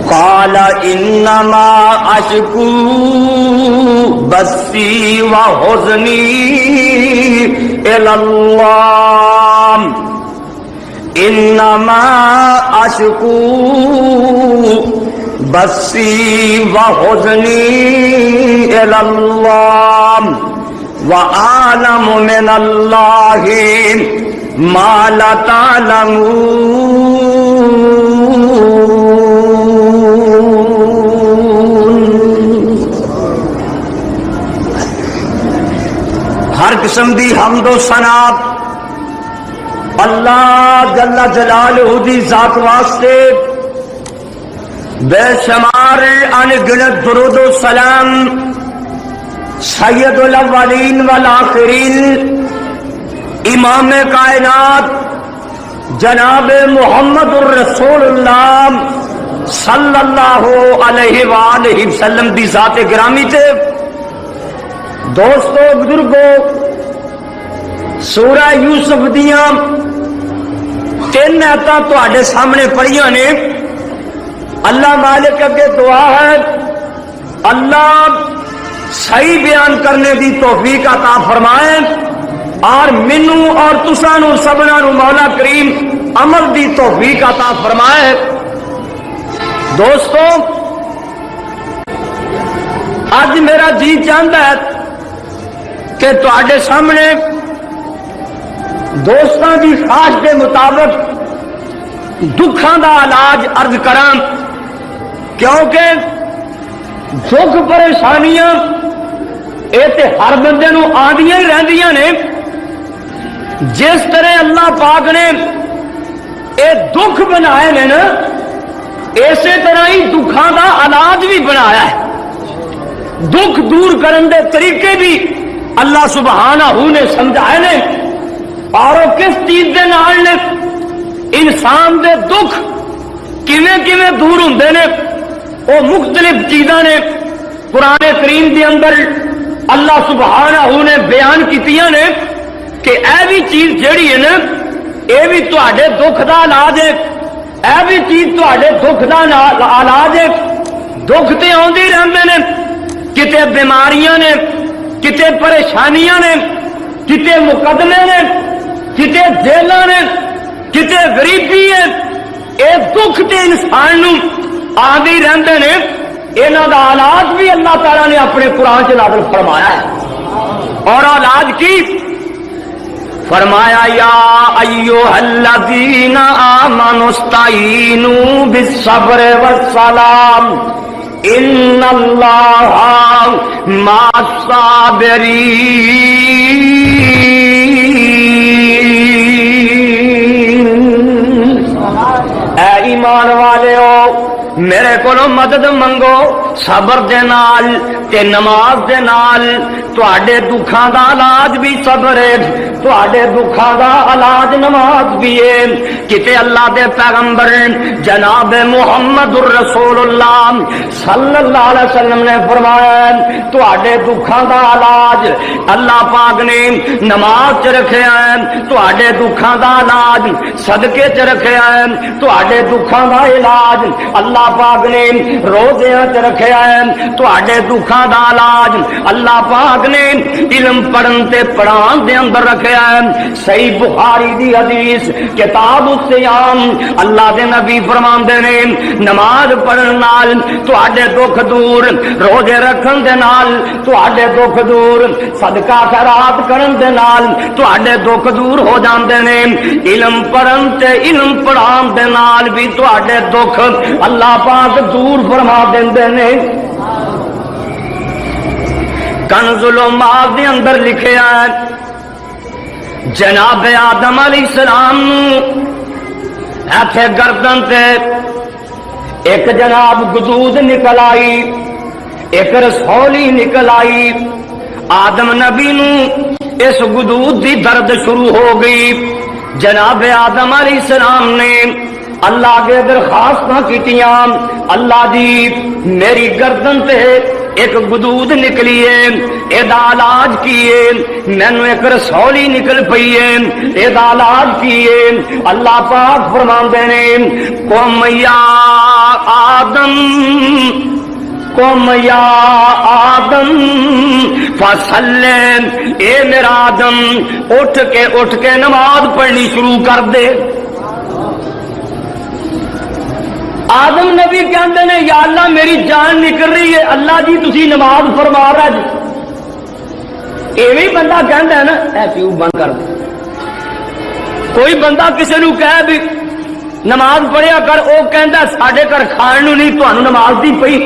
قال انما اشکو بثی وحزنی الی اللہ انما اشکو بثی وحزنی الی اللہ وَأَعْلَمُ مِنَ اللَّهِ مَا لَا تَعْلَمُونَ۔ ہر قسم دی حمد و ثنا اللہ جل جلالہ دی ذات واسطے، بے شمار ان گنت درود و سلام سید الاولین والآخرین امام کائنات جناب محمد الرسول اللہ صلی اللہ علیہ وآلہ وسلم دی ذات گرامی تے دوستو بزرگو، سورہ یوسف دیاں 3 آیتاں تواڈے سامنے پڑھیاں نے۔ اللہ مالک اگے دعا ہے اللہ صحیح بیان کرنے دی توفیق عطا فرمائے اور منو اور تساں نو سبنا نو مولا کریم عمل دی توفیق عطا فرمائے۔ دوستو اج میرا جی چاہتا ہے کہ تواڈے سامنے دوستاں دی خواہش کے مطابق دکھاں دا علاج عرض کراں، کیونکہ دکھ پریشانیاں یہ تے ہر بندے نو آندیاں ہی رہندیاں نے۔ جس طرح اللہ پاک نے یہ دکھ بنائے نے نا، اسی طرح ہی دکھاں دا علاج بھی بنایا ہے۔ دکھ دور کرن دے طریقے بھی اللہ سبحانہ نے سمجھائے نے، اور وہ کس چیز دے نال نے، انسان دے دکھ کیویں کیویں دور ہوندے نے، وہ مختلف چیزاں نے قرآن کریم دے اندر اللہ سبحانہ نے بیان کیتیاں نے کہ اے بھی چیز جیڑی ہے نا، اے بھی تواڈے دکھ دا علاج ہے، اے بھی چیز تواڈے دکھ دا علاج ہے۔ دکھ تے آندے رہندے نے، کتے بیماریاں نے، کتے پریشانیاں نے، کتے مقدمے نے، کتے جیلاں نے، کتے غریبی ہے۔ اے دکھ تے انسان نو آندے رہندے نے، انہاں دا علاج بھی اللہ تعالیٰ نے اپنے قرآن سے نازل فرمایا ہے۔ اور علاج کی فرمایا یا ایھا الذین آمنوا استعینوا بالصبر والصلاۃ ان اللہ مع الصابرین۔ اے ایمان والےو میرے کو مدد منگو صبر دے نال تے نماز دے نال۔ تواڈے دکھاں دا علاج بھی صبر ہے، تواڈے دکھاں دا علاج نماز بھی ہے۔ کتے اللہ دے پیغمبر جناب محمد الرسول اللہ صلی اللہ علیہ وسلم نے فرمایا تواڈے دکھاں دا علاج اللہ پاک نے نماز چ رکھیا ہے، تواڈے دکھاں دا علاج صدقے چ رکھیا ہے، تواڈے دکھاں دا علاج اللہ پاک نے روزیاں چ رکھیا ہے، تواڈے دکھاں دا علاج اللہ پاک نے علم پڑھن تے پڑھان دے اندر رکھیا ہے۔ صحیح بخاری دی حدیث کتاب الصیام اللہ دے نبی فرماندے نے نماز پڑھن نال تواڈے دکھ دور، روزے رکھن دے نال تواڈے دکھ دور، صدقہ خیرات کرن دے نال تواڈے دکھ دور ہو جاندے نے۔ علم پڑھن تے علم پڑھان دے نال بھی تواڈے دکھ اللہ پاک دور فرما دیندے نے۔ کنز العمال دے اندر لکھیا ہے جناب آدم علیہ السلام ایتھے گردن تے ایک جناب گدود نکل آئی، ایک رسولی نکل آئی۔ آدم نبی نو اس گدود دی درد شروع ہو گئی۔ جناب آدم علیہ السلام نے اللہ کے درخواست کیتیاں، اللہ دی میری گردن تے ایک گدود نکلی ہے، ایدا علاج کیے، مینو ایک رسولی نکل پئی ہے، ایدا علاج کیے۔ اللہ پاک فرماندے نے قوم یا آدم قم یا آدم فسلم، اے میرا آدم اٹھ کے نماز پڑھنی شروع کر دے۔ آدم نبی کہتے ہیں یا اللہ میری جان نکل رہی ہے، اللہ جی تسی نماز فرما رہا جی۔ ایویں بندہ کہتا ہے نا اے پیو بند کر دے۔ کوئی بندہ کسی نو کہے بھی نماز پڑھیا کر، وہ کہتا ساڈے گھر کھان نو نہیں تانوں نماز دی پئی۔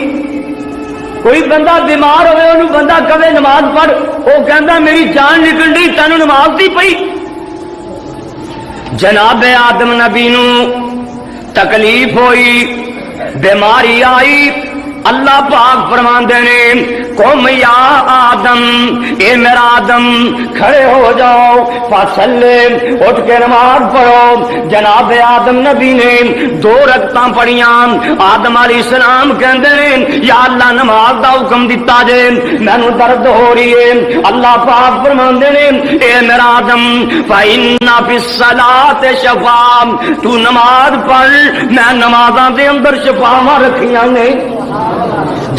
کوئی بندہ بیمار ہوئے انہوں بندہ کہے نماز پڑھ، وہ کہتا میری جان نکل رہی تینوں نماز دی پئی۔ جناب آدم نبی نو تکلیف ہوئی، بیماری آئی، اللہ پاک فرماندے نے قم یا آدم، اے میرا آدم کھڑے ہو جاؤ، فصلے اٹھ کے نماز پڑھو۔ جناب آدم نبی نے 2 رکعتاں پڑھیاں۔ آدم علیہ السلام کہندے نے یا اللہ نماز دا حکم دتا جے، مینوں درد ہو رہی ہے۔ اللہ پاک فرماندے نے اے میرا آدم فإن فی الصلاۃ شفاء، تو نماز پڑھ، میں نمازاں دے اندر شفاواں رکھیاں نے۔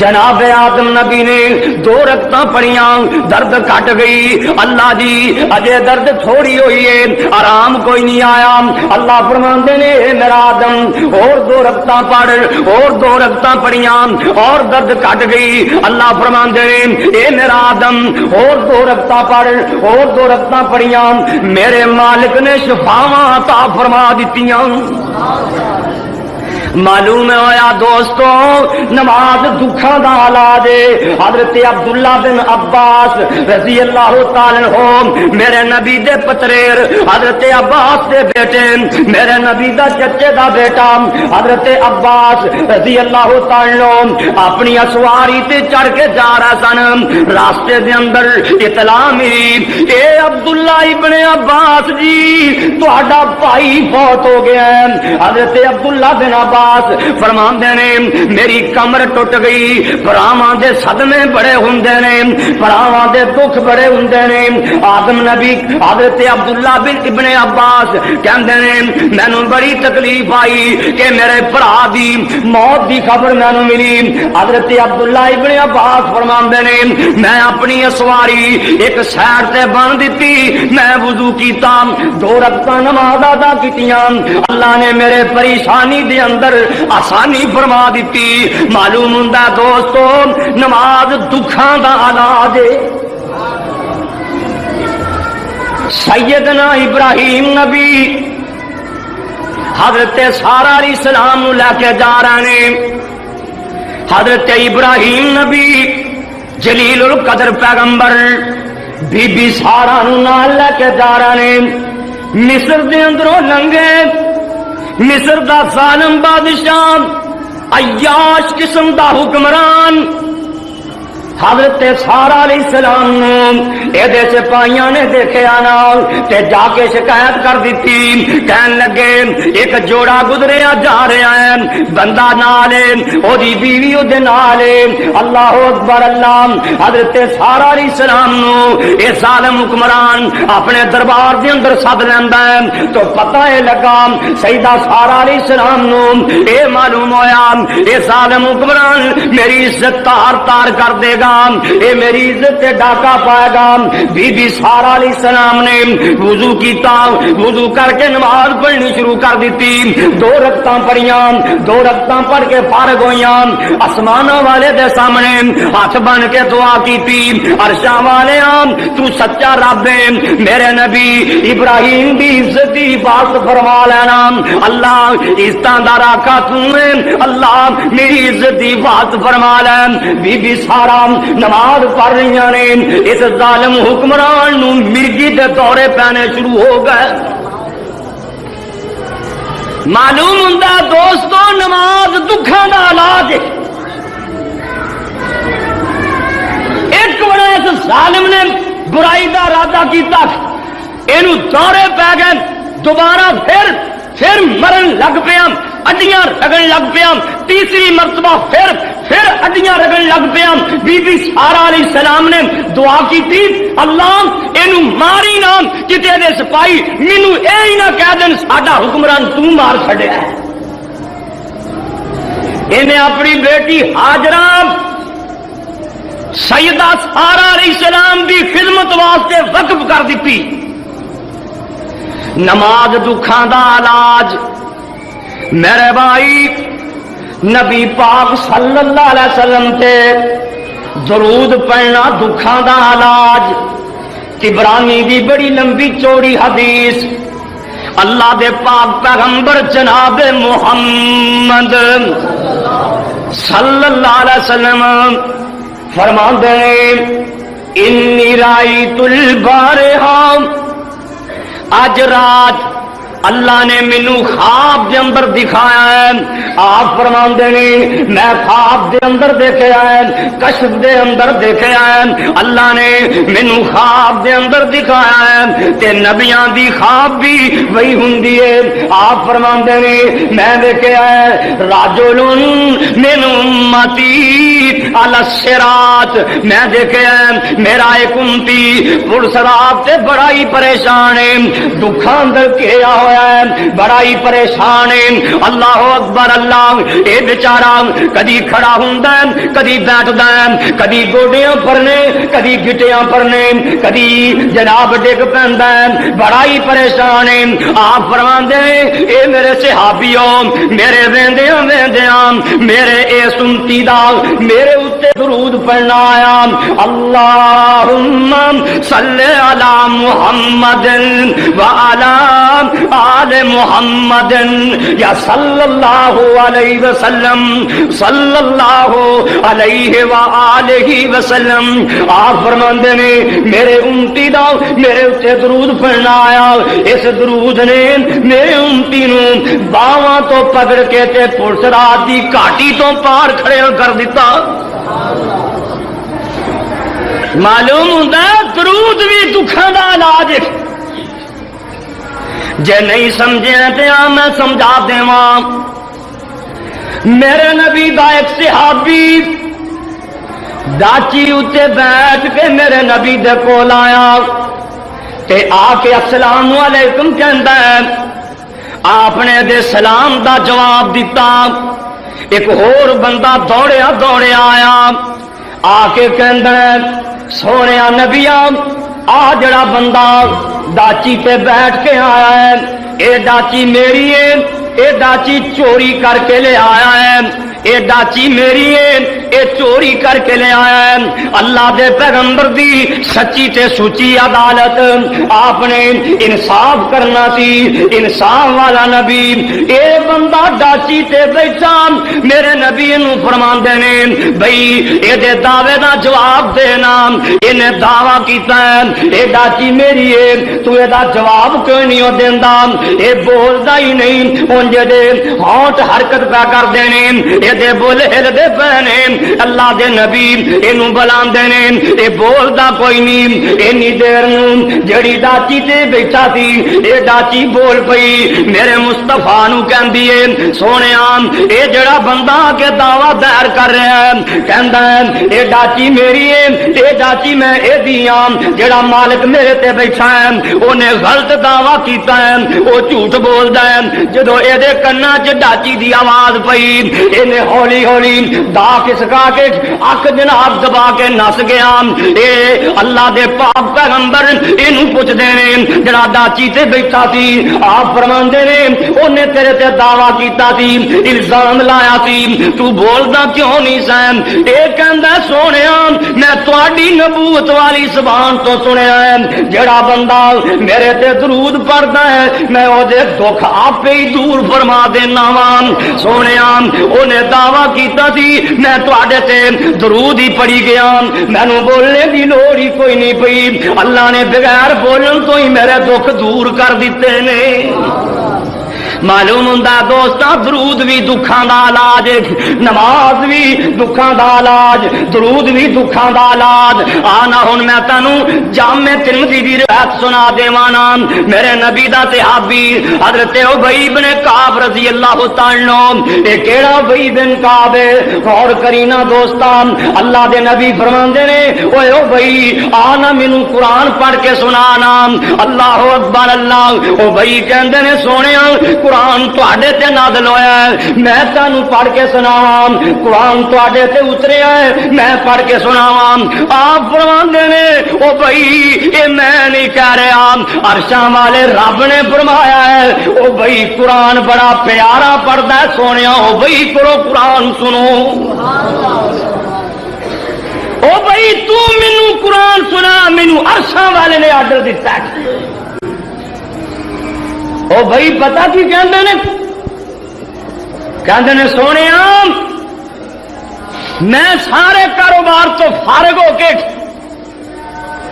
جناب آدم نبی نے 2 رکعتاں پڑھیاں، درد کٹ گئی۔ اللہ جی اجے درد تھوڑی ہوئی ہے، آرام کوئی نہیں آیا۔ اللہ فرماندے نے اے میرا آدم اور 2 رکعتاں پڑھ، اور 2 رکعتاں پڑھیاں اور درد کٹ گئی۔ اللہ فرماندے نے اے میرا آدم اور 2 رکعتاں پڑھ، اور 2 رکعتاں پڑھیاں، میرے مالک نے شفاواں عطا فرما دتیاں۔ معلوم ہویا دوستو نماز دکھاں دا علاج ہے۔ حضرت عبداللہ بن عباس رضی اللہ تعالی عنہ میرے نبی دے پتریر، حضرت عباس دے بیٹے، میرے نبی دا چچے دا بیٹا حضرت عباس رضی اللہ تعالی عنہ اپنی اسواری تے چڑھ کے جا رہا سن۔ راستے دے اندر اطلاع ملی اے عبداللہ ابن عباس جی تہاڈا بھائی فوت ہو گیا ہے۔ حضرت عبداللہ بن عباس فرماندے نے میری کمر ٹوٹ گئی، پراواں دے صدمے بڑے ہوندے نے، پراواں دے دکھ بڑے ہوندے نے۔ آدم نبی حضرت عبداللہ بن ابن عباس کہندے نے مینوں بڑی تکلیف آئی کہ میرے بھرا دی موت دی خبر مینوں ملی۔ حضرت عبداللہ ابن عباس فرماندے نے میں اپنی سواری ایک سائڈ تے بن دتی، میں وضو کیتا، 2 رکعتاں نماز ادا کیتیاں، اللہ نے میرے پریشانی دے اندر آسانی فرما دیتی۔ معلوم ہوندا دوستو نماز دکھاں دا علاج ہے۔ سیدنا ابراہیم نبی حضرت سارہ علیہ السلام نو لے کے جا رہے ہیں۔ حضرت ابراہیم نبی جلیل القدر پیغمبر بی بی سارہ نو نال لے کے جا رہے ہیں۔ مصر دے اندروں لنگے، مصر دا ظالم بادشاہ عیاش قسم دا حکمران حضرت سارہ علیہ السلام نے سپاہیاں نے دیکھے آنا تے جا کے شکایت کر دیتی، کہن لگے ایک جوڑا گزریا جا رہا ہے، بندہ نالے او دی بیوی او دے نالے۔ اللہ اکبر اللہ۔ حضرت سارہ علیہ السلام نو اے ظالم حکمران اپنے دربار دے اندر سد لیندا ہے تو پتہ ہے لگا سیدہ سارہ علیہ السلام نو اے معلوم ہویا اے ظالم حکمران میری عزت تار تار کر دے گا، اے میری عزت تے ڈاکہ پائے گا۔ بی بی سارہ علیہ السلام نے وضو کیتا، وضو کر کے نماز پڑھنی شروع کر دیتی، 2 رکعتاں پڑھیاں، 2 رکعتاں پڑھ کے فارغ ہوئیاں، آسمانوں والے دے سامنے ہاتھ بن کے دعا کیتی، عرشاں والے تو سچا رب ہے، میرے نبی ابراہیم دی عزت دی حفاظت فرما لینا، اللہ عزتاں دا راکھا تو ہے، اللہ میری عزت دی حفاظت فرما لے۔ بی بی سارہ نماز پڑھ رہی نے، اس ظالم حکمران نو مرگی دے دورے پینے شروع ہو گئے۔ معلوم ہوندا دوستو نماز دکھاں دا علاج ہے۔ ایک بڑا اس ظالم نے برائی دا ارادہ کیتا، اینو دورے پی گئے، دوبارہ پھر مرن لگ پیا، اڈیاں رگڑ لگ پیا، تیسری مرتبہ پھر اڈیاں رگڑ لگ پیا۔ بی بی سارہ علیہ السلام نے دعا کی تھی اللہ اینو ماری نہ، کتے دے سپاہی مینوں اے ہی نہ کہہ دین ساڈا حکمران تو مار چھڈیا ہے۔ انہیں اپنی بیٹی ہاجرہ سیدہ سارہ علیہ السلام کی خدمت واسطے وقف کر دیتی. نماز دکھاں دا علاج میرے بھائی نبی پاک صلی اللہ علیہ وسلم تے درود پڑھنا دکھاں دا علاج. طبرانی دی بڑی لمبی چوڑی حدیث اللہ دے پاک پیغمبر جناب محمد صلی اللہ علیہ وسلم فرماندے ہیں انی رائیت البارحہ آج رات اللہ نے مینو خواب دے اندر دکھایا ہے. آپ فرماندے نے میں خواب دے اندر دیکھا ہے کشف دے اندر دیکھا ہے اللہ نے مینو خواب دے اندر دکھایا ہے تے نبیاں دی خواب بھی وہی ہوندی ہے. آپ فرماندے نے میں دیکھا ہے راجل من امتی علی الصراط میں دیکھا ہے میرا ایک امتی پرصراط تے بڑا ہی پریشان ہے دکھاں اندر کیا بڑا ہی پریشان ہے. اللہ اکبر اللہ. اے بیچارہ کدی کھڑا ہوندا ہے کدی بیٹھدا ہے کدی گوڈیاں پرنے کدی گٹیاں پرنے کدی جناب ڈگ پیندا ہے بڑا ہی پریشان ہے. آپ فرماندے ہیں اے میرے صحابیوں میرے ویندیاں ویندیاں میرے اے سنتی دا میرے اوتے درود پڑھنا آیا. اللہم صلی علی محمد وعلی آل محمد یا صلی اللہ علیہ وسلم صلی اللہ علیہ وآلہ وسلم. آپ فرماندے نے میرے امتی دا میرے اتنے درود پڑھنا آیا. اس درود نے میرے امتی نو باواں تو پکڑ کے تے پرصراط دی گھاٹی تو پار کھڑے کر دیتا. معلوم ہوندا درود بھی دکھاں دا علاج ہے. جے نہیں سمجھے تے میں سمجھا دیواں. میرے نبی دا ایک صحابی داچی اتے بیٹھ کے میرے نبی دے کول آیا تے آ کے السلام علیکم کہندا ہے. آپ نے دے سلام دا جواب دیتا. ایک اور بندہ دوڑیا دوڑیا آیا آ کے کہندا ہے سونیا نبیا آ جڑا بندہ داچی تے بیٹھ کے آیا ہے اے داچی میری ہے اے داچی چوری کر کے لے آیا ہے اے داچی میری ہے اے چوری کر کے لے آیا ہے. اللہ دے پیغمبر دی سچی تے سچی عدالت آپ نے انصاف کرنا سی انصاف والا نبی. اے بندہ ڈاچی تے بیٹھا میرے نبی نو فرماندے نے بھئی اے دے دعوے دا جواب دینا. انہیں دعویٰ کیتا ہے اے ڈاچی میری ہے تو اے دا جواب کیوں نہیں دیندا. اے بولدا ہی نہیں اون جے دے ہونٹ حرکت پہ کر دینے اے دے بول ہل دے پہنے. اللہ دے نبی اینو بلاندے نے اے بولدا کوئی نہیں. اینی دیر نو جڑی ڈاچی تے بیٹھا سی اے ڈاچی بول پئی میرے مصطفیٰ نو کہندی ہے سونیا اے جڑا بندہ کے دعویٰ دائر کر رہا ہے کہندا ہے اے ڈاچی میری ہے اے ڈاچی میں اے دیاں جڑا مالک میرے تے بیٹھا ہے اونے غلط دعویٰ کیتا ہے او جھوٹ بولدا ہے. جدو اے دے کنا چ ڈاچی دی آواز پئی اینے ہولی ہولی دا کسکا کے اک جناب دبا کے نس گیا. اے اللہ دے پاک پیغمبر اینو پوچھ دے نے جڑا ڈاچی تے بیٹھا سی آپ فرماندے نے اونے تیرے تے دعویٰ کیتا سی الزام لایا سی تو بولدا کیوں نہیں سین. اے کہندا سونیا میں تہاڈی نبوت والی زبان تو سنیا ہے جڑا بندہ میرے تے درود پڑھدا ہے میں او دے دکھ آپے ہی دور فرما دینا وا. سونیا اونے دعویٰ کیتا سی میں تہاڈے تے درود ہی پڑھی گیا مینوں بولنے دی لوڑ ہی کوئی نہیں پئی. اللہ نے بغیر بولن تو ہی میرے دکھ دور کر دیتے نے. معلوم ہوندا دوستاں درود بھی دکھاں دا علاج نماز بھی دکھاں دا علاج درود بھی دکھاں دا علاج. آنا ہن میں تانوں جامع ترمذی دی روایت سنا دیواں نا. میرے نبی دا صحابی حضرت ابی بن کعب رضی اللہ تعالی عنہ اے کیڑا ابی بن کعب غور کرینا دوستاں. اللہ دے نبی فرماندے نے اوے ابی آنا مینوں قرآن پڑھ کے سنانا. اللہ اکبر اللہ. ابی کہندے نے سونیا قرآن تواڈے تے نازل ہویا ہے، میں تانوں پڑھ کے سناواں، قرآن تواڈے تے اتریا ہے، میں پڑھ کے سناواں۔ آپ فرماندے نے او بھائی اے میں نہیں کہہ رہا، عرشاں والے رب نے فرمایا ہے۔ او بھائی قرآن بڑا پیارا پڑھدا ہے سونیا، او بھائی کرو قرآن سنو۔ او بھائی تو مینوں قرآن سنا، مینوں عرشاں والے نے آرڈر دیتا ہے۔ او بھائی پتہ کی کہندے نے سونے میں سارے کاروبار تو فارغ ہو کے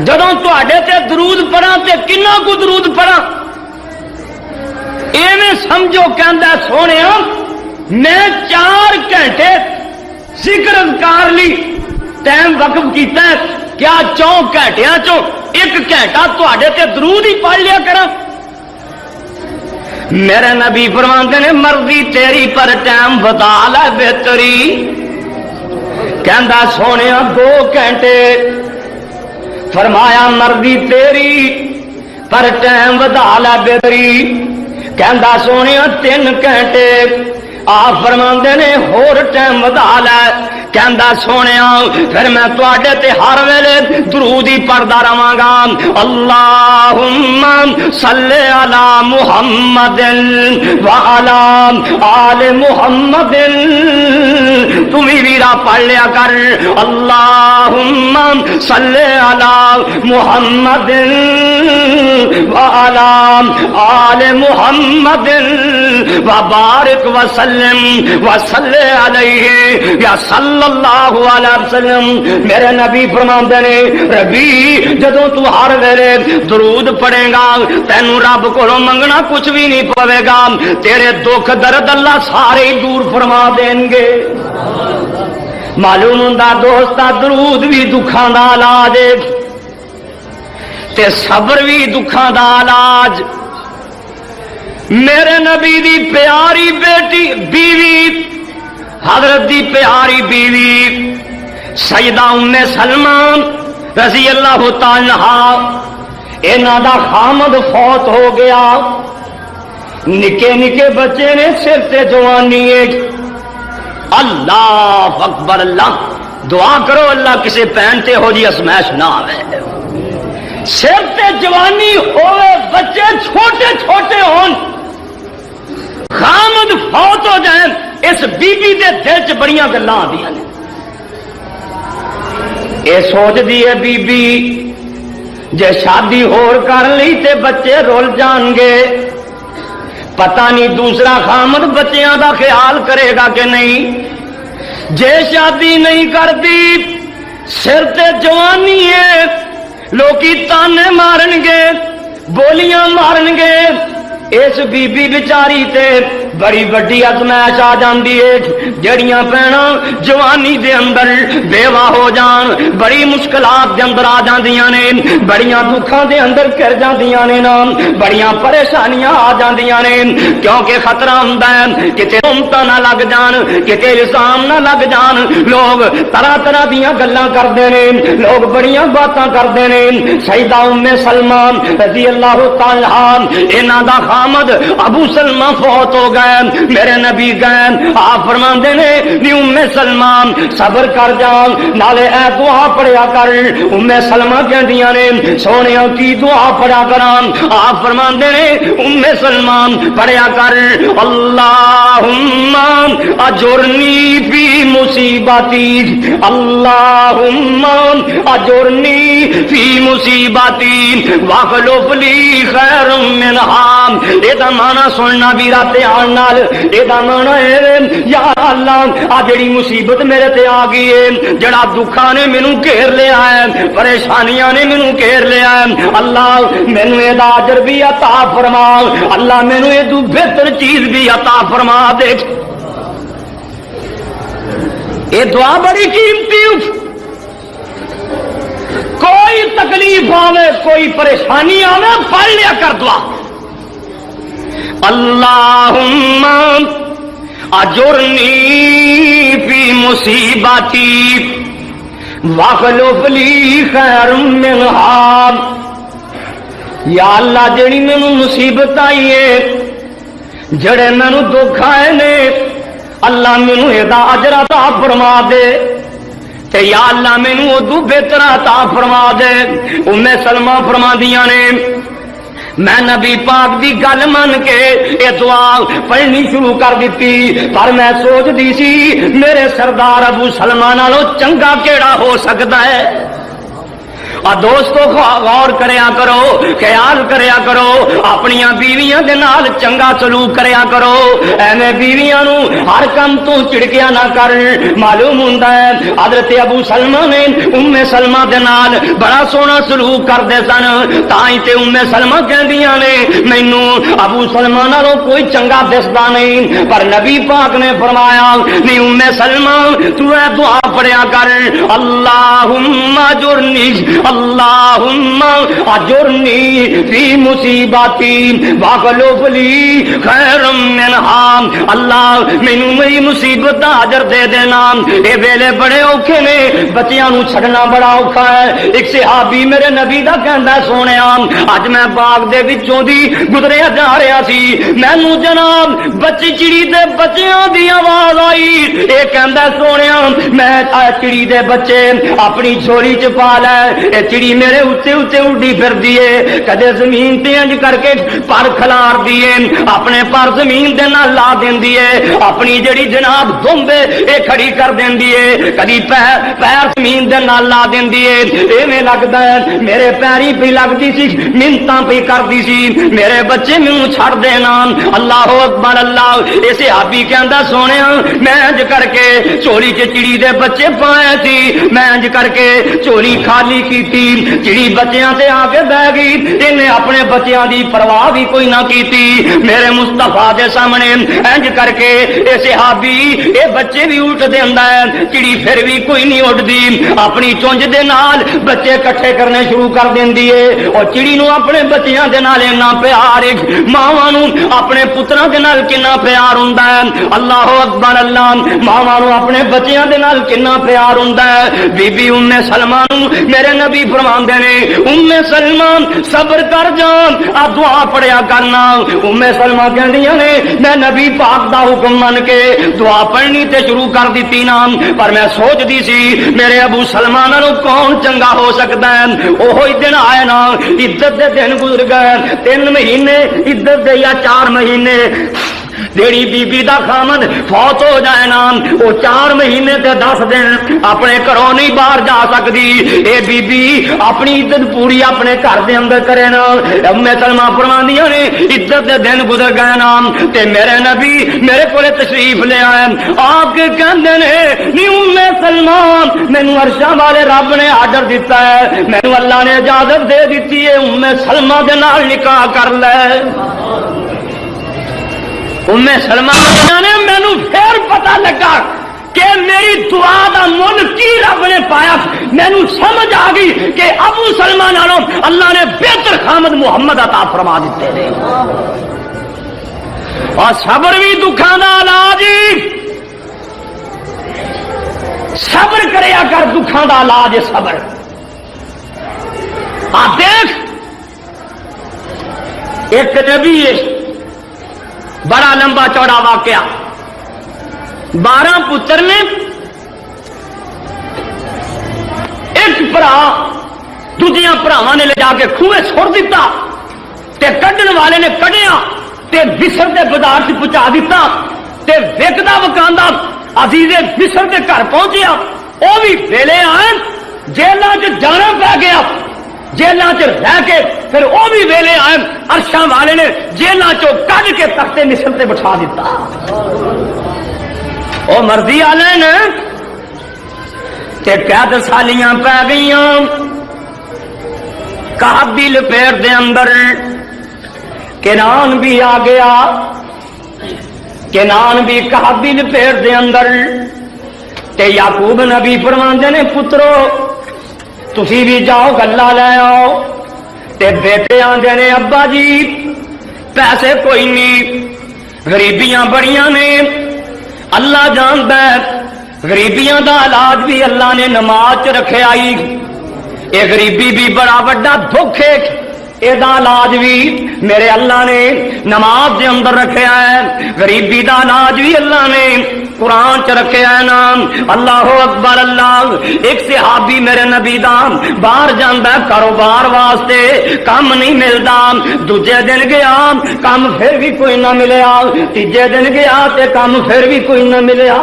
جدوں تواڈے تے درود پڑھاں تے کنا کو درود پڑھاں، ایویں سمجھو کہندا سونے میں 4 گھنٹے ذکر اذکار لی ٹائم وقف کیتا ہے، کیا 4 گھنٹیاں چوں 1 گھنٹہ تواڈے تے درود ہی پڑھ لیا کراں؟ میرے نبی فرماندے نے مرضی تیری پر ٹائم بتا لے بہتری، کہندا سونے 2 گھنٹے، فرمایا مرضی تیری پر ٹائم بتا لے بہتری، کہندا سونے 3 گھنٹے، آپ فرماندے نے ہور ٹائم بتا لے، کہندا سونیا پھر میں تواڈے تے ہر ویلے درود ہی پڑھدا رہواں گا، اللہم صلی علی محمد وعلی آل محمد، تم ہی ویرا پڑھ لیا کر، اللہم صلی علی محمد وعلی آل محمد وبارک وسلم وصلی علیہ یا صلی اللہ علیہ وسلم۔ میرے نبی فرماندے نے ربی جدوں تو ہر ویلے درود پڑھے گا تینوں رب کولوں منگنا کچھ بھی نہیں پوے گا، تیرے دکھ درد اللہ سارے ہی دور فرما دیں گے۔ معلوم ہوندا دوستا درود بھی دکھاں دا علاج ہے تے صبر بھی دکھاں دا علاج۔ میرے نبی دی پیاری بیٹی بیوی حضرت دی پیاری بیوی سیدہ ام سلمہ رضی اللہ تعالی عنہا، انہاں دا خامد فوت ہو گیا، نکے نکے بچے نے سر تے جوانی ہے۔ اللہ اکبر، اللہ دعا کرو اللہ کسے پہن تے ہو جی اسمائش نہ آوے، سر تے جوانی ہوئے، بچے چھوٹے چھوٹے ہون، خامد فوت ہو جائیں، اس بی بی دے دل چ بڑیاں گلاں آندیاں نے۔ اے سوچ دی ہے بی بی جے شادی ہور کر لی تے بچے رول جان گے، پتہ نہیں دوسرا خامد بچیاں دا خیال کرے گا کہ نہیں۔ جے شادی نہیں کرتی سر تے جوانی ہے، لوکی تانے مارن گے، بولیاں مارن گے، اس بی بی بیچاری تے بڑی بڑی ازمائش آ جاندی ہے۔ جڑیاں بہناں جوانی دے اندر بیوہ ہو جان بڑی مشکلات دے اندر آ جاندیاں نے، بڑیاں دکھاں دے اندر گر جاندیاں نے نا، بڑیاں پریشانیاں آ جاندیاں نے، کیونکہ خطرہ ہوندا ہے کتے تہمتاں نہ لگ جان، کتے الزام نہ لگ جان، لوگ طرح طرح دیاں گلاں کردے نے، لوگ بڑیاں باتاں کردے نے۔ سیدہ ام سلمہ رضی اللہ تعالی عنہا انہاں دا خامد ابو سلمہ فوت ہو گئے، میرے نبی گئے، آپ فرماندے نے نی ام سلمہ صبر کر جا، نالے اے دعا پڑھیا کر۔ ام سلمہ کہندیاں نے سونیا کی دعا پڑھا کراں؟ آپ فرماندے نے ام سلمہ پڑھیا کر، اللہم اجرنی فی مصیبتی، اللہم اجرنی فی مصیبتی واخلف لی خیر منہا۔ ایدہ معنی سننا بھی راتے آن نال، ایدہ معنی ہے یا اللہ آ جڑی مصیبت میرے تے آ گئی ہے، جڑا دکھا نے مینوں گھیر لیا ہے، پریشانیاں نے مینوں گھیر لیا ہے، اللہ مینوں ایدہ اجر بھی عطا فرما، اللہ مینوں یہ تو بہتر چیز بھی عطا فرما دے۔ یہ دعا بڑی قیمتی، کوئی تکلیف آوے کوئی پریشانی آوے پڑھ لیا کر دعا، اللہم اجرنی فی مصیبتی واخلف لی خیر منہا۔ یا اللہ جڑی مینوں مصیبت آئی ہے جڑے مینوں دکھ آئے نے اللہ مینوں ادا اجر عطا فرما دے تے یا اللہ مینوں ادو بہتر عطا فرما دے۔ ام سلمہ فرماندیاں نے میں نبی پاک دی گل من کے یہ دعا پڑھنی شروع کر دیتی، پر میں سوچ دی سی میرے سردار ابو سلمہ نالوں چنگا کیڑا ہو سکتا ہے۔ اور دوستو غور کریا کرو، خیال کریا کرو، اپنی بیویاں دے نال چنگا سلوک کریا کرو، ایویں بیویاں نو ہر کم تو چڑکیا نہ کر۔ معلوم ہوندا ہے حضرت ابو سلمہ نے ام سلمہ دے نال بڑا سونا سلوک کردے سن، تائیں تے ام سلمہ کہندیاں نے مینوں ابو سلمہ نالوں کوئی چنگا دسدا نہیں، پر نبی پاک نے فرمایا نہیں ام سلمہ تو اے دعا پڑھیا کر، اللہم اجرنی اللہم اجرنی فی مصیبتی واخلف لی خیرا منہا، اللہ مینوں میری مصیبت دا اجر دے دینا۔ اے ویلے بڑے اوکھے نے، بچیاں نو چھڈنا بڑا اوکھا ہے۔ ایک صحابی میرے نبی دا کہندا سونیا اج میں باغ دے وچوں دی گزریا جا رہا سی، مینوں جناب بچی چڑی دے بچیاں دی آواز آئی، اے کہندا سونیا میں چڑی دے بچے اپنی جھولی چ پا لے، اے چڑی میرے اتے اتے اڈی پھر دیے، کدے زمین تے انج کر کے پر کھلار دیے، اپنے پر زمین دے نال لا دیندی ہے، اپنی جڑی جناب دمب اے کھڑی کر دیندی ہے، کدی پیر زمین دے نال لا دیندی ہے، ایویں لگدا ہے میرے پیری پہ لگدی سی، منتاں پہ کردی سی میرے بچے مینوں چھڑ دینا۔ اللہ اکبر اللہ۔ اے صحابی کہندا سونیا میں انج کر کے چولی چ چڑی دے بچے پائے سی، میں انج کر کے چولی خالی کیتی، چڑی بچیاں تے آ کے بہ گئی، انہیں اپنے بچیاں دی پرواہ بھی کوئی نہ کیتی۔ میرے مصطفیٰ دے سامنے انج کر کے اے صحابی اے بچے بھی اٹھ دیندا ہے، چڑی پھر بھی کوئی نہیں اٹھدی، اپنی چونج دے نال بچے کٹھے کرنے شروع کر دیندی ہے، اور چڑی نو اپنے بچیاں دے نال اتنا پیار ہے، ماواں نو اپنے پتراں دے نال کنا پیار ہوندا ہے۔ اللہ اکبر اللہ۔ ماواں نو اپنے بچیاں دے نال کنا پیار ہوندا ہے۔ بی بی ام سلمہ نو میرے نبی فرماندے نے ام سلمہ صبر کر جان، آ دعا پڑھیا کرنا۔ ام سلمہ کہندیاں نے میں نبی پاک دا حکم من کے دعا پڑھنی تے شروع کر دتی نا، پر میں سوچ دی سی میرے ابو سلمہ نالوں کون چنگا ہو سکتا ہے۔ اوہی دن آئے نا، عدت دے دن گزر گئے، 3 مہینے عدت دے یا 4 مہینے، جیڑی بی بی دا خامد فوت ہو جائے نا وہ 4 مہینے تے 10 دن اپنے گھروں نہیں باہر جا سکتی، اے بی بی اپنی عزت پوری اپنے گھر دے اندر کرے نا۔ ام سلمہ فرماندیاں نے عزت دے دن گزر گئے نا تے میرے نبی میرے کولے تشریف لے آئے، آپ کے کہندے نے نی ام سلمہ مینوں عرشاں والے رب نے آرڈر دیتا ہے، مینوں اللہ نے اجازت دے دیتی ہے ام سلمہ دے نال نکاح کر لے۔ ام سلمہ نے مینوں پھر پتہ لگا کہ میری دعا دا مول کی رب نے پایا، مینوں سمجھ آ گئی کہ ابو سلمہ نالوں اللہ نے بہتر خامد محمد عطا فرما دیتے ہیں۔ اور صبر بھی دکھاں دا علاج، صبر کریا کر، دکھاں دا علاج صبر۔ آپ دیکھ ایک نبی بڑا لمبا چوڑا واقعہ، 12 پتر نے، ایک برا دوجیاں براواں نے لے جا کے کھوے چھوڑ دیتا تے کڈن والے نے کڈیا تے مصر دے بازار سے پہنچا دیتا تے وکدا وکاندا عزیز مصر دے گھر پہنچیا، وہ بھی ویلے آئے، جیلاں چ جانا پی گیا، جیلاں چ رہ کے پھر وہ بھی ویلے آئے، عرشاں والے نے جیلاں چوں کڈ کے تختے مصر تے بٹھا دیتا۔ او مرضی والے نے تے قید سالیاں پی گئیاں، کعب دی لپیٹ دے اندر کنان بھی آ گیا، کنان بھی کعب دی لپیٹ دے اندر، تے یعقوب نبی فرماندے نے پترو تسی بھی جاؤ گلا لے آؤ، تے بیٹے آندے نے ابا جی پیسے کوئی نہیں، غریبیاں بڑیاں نے، اللہ جاندا ہے غریبیاں دا علاج بھی اللہ نے نماز چ رکھے آئی، اے غریبی بھی بڑا بڑا دکھ ہے، ایدا علاج بھی میرے اللہ نے نماز دے اندر رکھیا ہے، غریبی دا علاج بھی اللہ نے قرآن چ رکھیا ہے نام اللہ اکبر اللہ۔ ایک صحابی میرے نبی دا باہر جاندا ہے کاروبار واسطے، کام نہیں ملدا، دوجے دن گیا کام پھر بھی کوئی نہ ملیا، تیجے دن گیا تے کام پھر بھی کوئی نہ ملیا،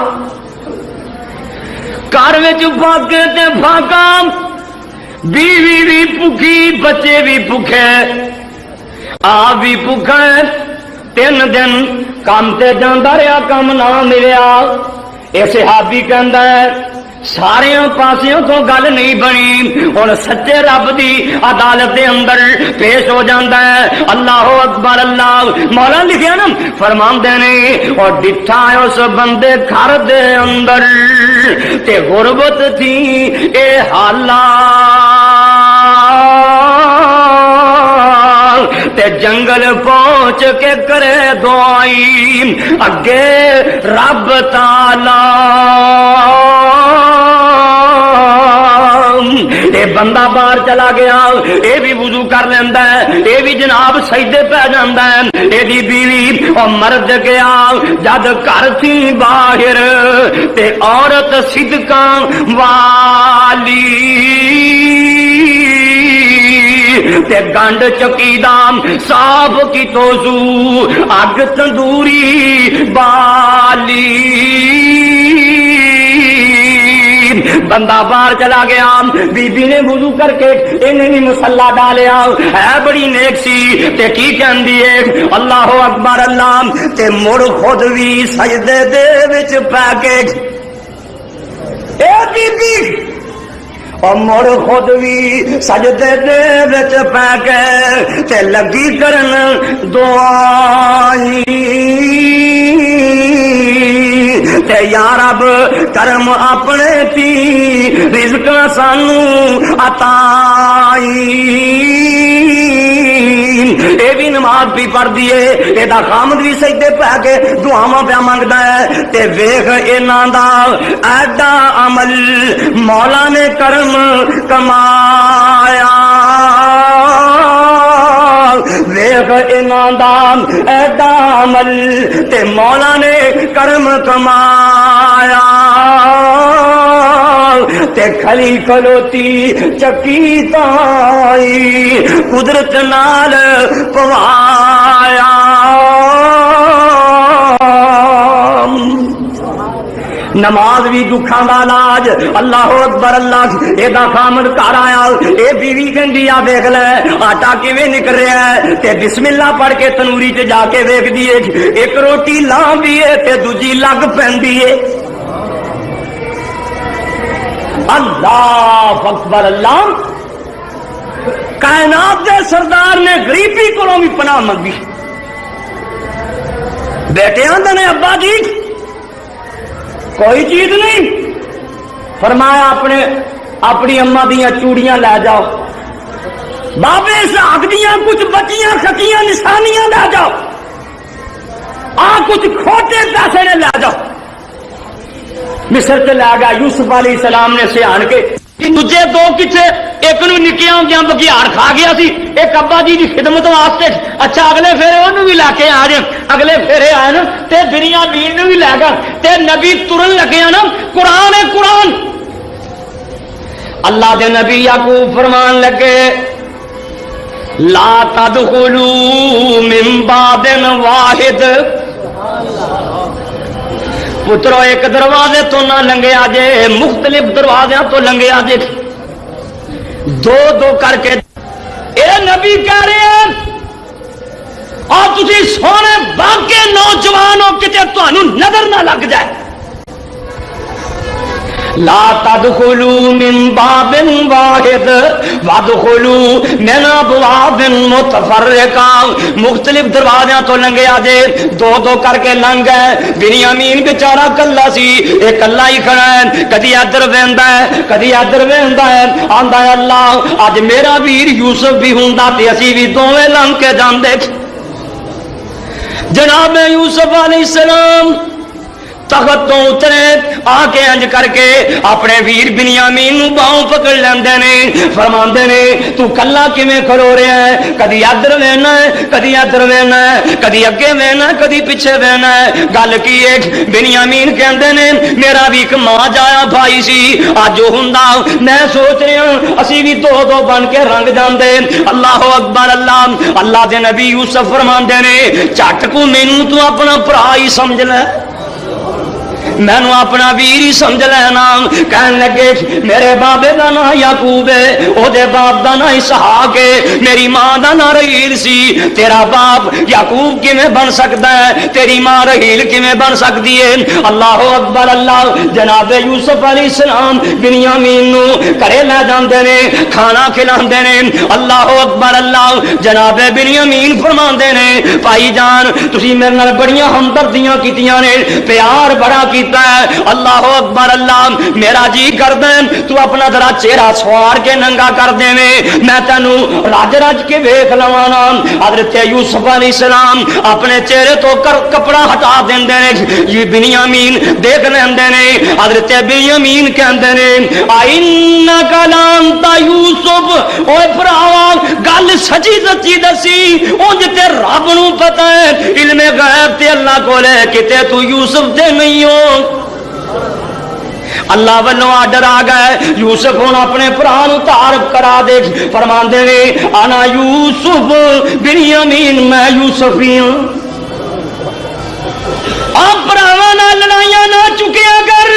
گھر وچ پاکے تے پاکا، بیوی بھی بھوکی، بچے بھی بھوکے، آپ بھی بھوکا ہے، 3 دن کام تے جاندا رہا، کام نہ ملیا۔ اے صحابی کہندا ہے سارے پاسیوں تو گل نہیں بنی، ہن سچے رب دی عدالت دے اندر پیش ہو جاندا ہے۔ اللہ اکبر اللہ، مولا لکھیا نا فرماندے نے اور ڈٹھا اس بندے گھر دے اندر تے غربت تھی اے حالات تے جنگل پہنچ کے کرے دعائی اگے رب تعالی۔ اے بندہ باہر چلا گیا، اے بھی وضو کر لیندا ہے، اے بھی جناب سجدے پہ جاندا ہے، اے دی بیوی اور مرد گیا جد گھر تھی باہر تے عورت صدقاں والی تے گنڈ چکی دام صاف کی توزو اگ تندوری بالی۔ بندہ باہر چلا گیا، بی بی نے وضو کر کے انہیں بھی مسلح ڈالیا، ہے بڑی نیک سی تے کی کہندی ہے اللہ اکبر اللہ تے مڑ خود بھی سجدے دے وچ پے کے اے بی بی اور مڑ خود بھی سجدے دے وچ پے کے تے لگی کرن دعائی تے یا رب کرم اپنے تی رزق سانو عطائی۔ اے بھی نماز بھی پڑھ دیے، اے دا خامد بھی سجدے پہ کے دعاواں پہ مانگدا ہے تے ویکھ انہاں دا ایڈا عمل مولا نے کرم کمایا، ویکھ انہاں دا ایڈا عمل تے مولا نے کرم کمایا تے کھلی کھلوتی چکی تائی قدرت نال پوایا۔ نماز بھی دکھاں دا علاج، اللہ اکبر اللہ۔ اے دا خامد گھر آیا، اے بیوی کہندی آ دیکھ لے آٹا کیویں نکل رہا ہے تے بسم اللہ پڑھ کے تنوری تے جا کے دیکھ دیے، ایک روٹی لاندی ہے تے دوجی لگ پیندی ہے۔ اللہ اکبر اللہ۔ کائنات دے سردار نے غریبی کو بھی پناہ منگی، بیٹے آندے نے ابا جی کوئی چیز نہیں، فرمایا اپنی اما دیاں چوڑیاں لے جاؤ، بابے اسحاق دیاں کچھ بچیاں کھکیاں نشانیاں لے جاؤ، کچھ کھوٹے پیسے نے لے جاؤ۔ مصر سے لے گیا، یوسف علیہ السلام نے سیان کے دوجے 2 کچھ ایک نو نکیاں ہوندیاں بگیار کھا گیا سی، ایک ابا جی دی خدمت واسطے، اچھا اگلے پھیرے انہوں بھی لے کے آ جائے، اگلے پھیرے آئے نا تے دنیا دین نو بھی لے گا تے نبی ترن لگے نا قرآن ہے قرآن۔ اللہ دے نبی یعقوب فرمان لگے لا تدخلوا من باب واحد، پترو ایک دروازے تو نہ لنگے آجے، مختلف دروازے تو لنگے آجے، 2 کر کے۔ اے نبی کہہ رہے ہیں اور تسی سونے باقی نوجوانوں کتے تانوں نظر نہ لگ جائے، لا تدخلوا من باب واحد وادخلوا من ابواب متفرقہ، مختلف دروازیاں تو لنگے آجے، 2 کر کے لنگ گئے۔ بنیامین بیچارہ کلا سی، ایک کلا ہی کھڑا ہے، کدی ادھر ویندا ہے کدی ادھر ویندا ہے، آندا ہے اللہ اج میرا ویر یوسف بھی ہوندا تے اسی بھی دوویں لنگ کے جاندے۔ جناب یوسف علیہ السلام تخت تو اترے آ کے انج کر کے اپنے ویر بنیامین نو باہوں پکڑ لیندے نے، فرماندے نے تو کلا کیویں کھلو رہا ہے، کدی ادھر وینا ہے کدی ادھر وینا ہے، کدی اگے وینا کدی پیچھے وینا ہے، گل کی ہے؟ بنیامین کہندے نے میرا بھی ایک ماں جایا بھائی سی، اج ہوندا میں سوچ رہا اسی بھی دو دو بن کے رنگ جاندے۔ اللہ اکبر اللہ اللہ دے نبی یوسف فرماندے نے جٹ کو مینوں تو اپنا بھرا ہی سمجھ لے، مینو اپنا ویر ہی سمجھ لینا۔ کہن لگے میرے بابے دا نام یعقوب ہے، او دے باپ دا نام اسحاق ہے، میری ماں دا نام رحیل سی، تیرا باپ یعقوب کیویں بن سکتا ہے، تیری ماں رحیل کیویں بن سکتی ہے؟ اللہ اکبر اللہ جناب یوسف علیہ السلام بنیامین نو گھرے لے جاندے نے، کھانا کھلاندے نے۔ اللہ اکبر اللہ جناب بنیامین فرماندے نے بھائی جان تسی میرے نال بڑیاں ہمدردیاں کیتیاں نے، پیار بڑا کیتا ہے، اللہ اکبر اللہ میرا جی کردا ہے تو اپنا ذرا چہرہ سوار کے ننگا کر دے میں تینوں رج رج کے ویکھ لواں نا۔ حضرت یوسف علیہ السلام اپنے چہرے تو کپڑا ہٹا دیندے نے، یہ بنیامین دیکھ لیندے نے، حضرت بنیامین کہندے نے اینک لانت یوسف، اوے بھراوا گل سچی سچی دسی اونج تے رب نو پتہ ہے، علم غیب تے اللہ کول ہے، کتے تو یوسف تے نہیں ہو۔ اللہ والوں آڈر آ گئے، یوسف ہوں اپنے بھرا نو تعارف کرا دے، فرماندے نے انا یوسف بنیامین میں یوسف ہی ہوں۔ آپ بھراواں نال لڑائیاں نہ چکیا کر،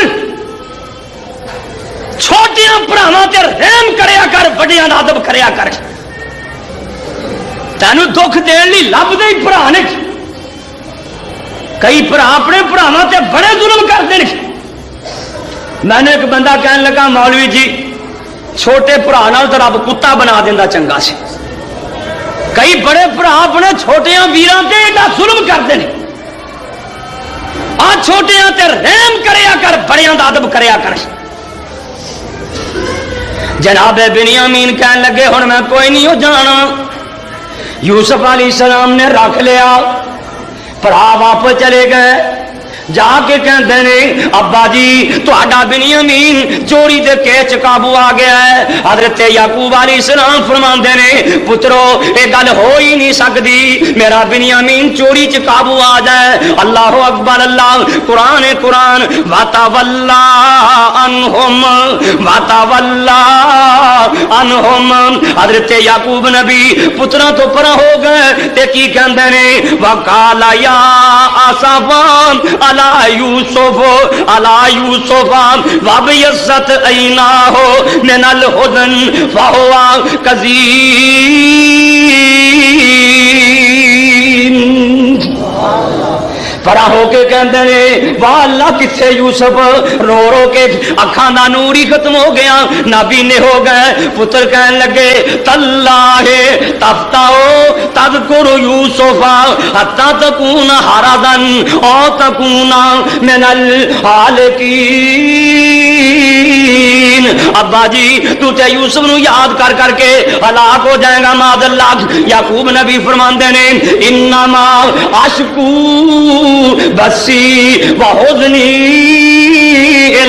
چھوٹیاں بھراواں تے رحم کریا کر، بڑیاں دا ادب کریا کر۔ تینوں دکھ دین لئی لبدے ہی بھرا نے، کئی بھرا اپنے بھراواں تے بڑے ظلم کرتے ہیں۔ میں نے ایک بندہ کہنے لگا مولوی جی چھوٹے بھرا نال تے رب کتا بنا دیندا چنگا سی، کئی بڑے بھرا اپنے چھوٹیاں ویراں تے ایڈا ظلم کرتے ہیں۔ آ چھوٹیاں تے رحم کریا کر، بڑیاں دا ادب کریا کر۔ جناب بنیامین کہنے لگے ہن میں کوئی نہیں ہو جانا۔ یوسف علیہ السلام نے رکھ لیا، بھرا واپس چلے گئے، جا کے کہتے ہیں ابا جی تہاڈا بنیامین چوری دے کیچ قابو آ گیا ہے۔ حضرت یعقوب علیہ السلام فرماندے نے پترو یہ گل ہو ہی نہیں سکتی، میرا بنیامین چوری چ قابو آ جائے۔ اللہ اکبر اللہ قرآن قرآن وَتَوَلَّا عَنْهُمْ وَتَوَلَّا عَنْهُمْ۔ حضرت یعقوب نبی پترا تو پرا ہو گئے تے کی کہندے نے وَقَالَ يَا أَسَفَا یوسف وابیضت عیناہ من الحزن فہو کظیم۔ پرا ہو کے کہندے نے واہ اللہ کتھے یوسف، رو رو کے اکھاں دا نور ہی ختم ہو گیا، نابینے ہو گئے۔ پتر کہن لگے تاللہ تفتح تذکر یوسف حتی تکون حرضا او تکون من الحالکین۔ ابا جی تو تے یوسف نو یاد کر کر کے ہلاک ہو جائے گا معاذ اللہ۔ یعقوب نبی فرماندے نے انما اشکو بسی وحزنی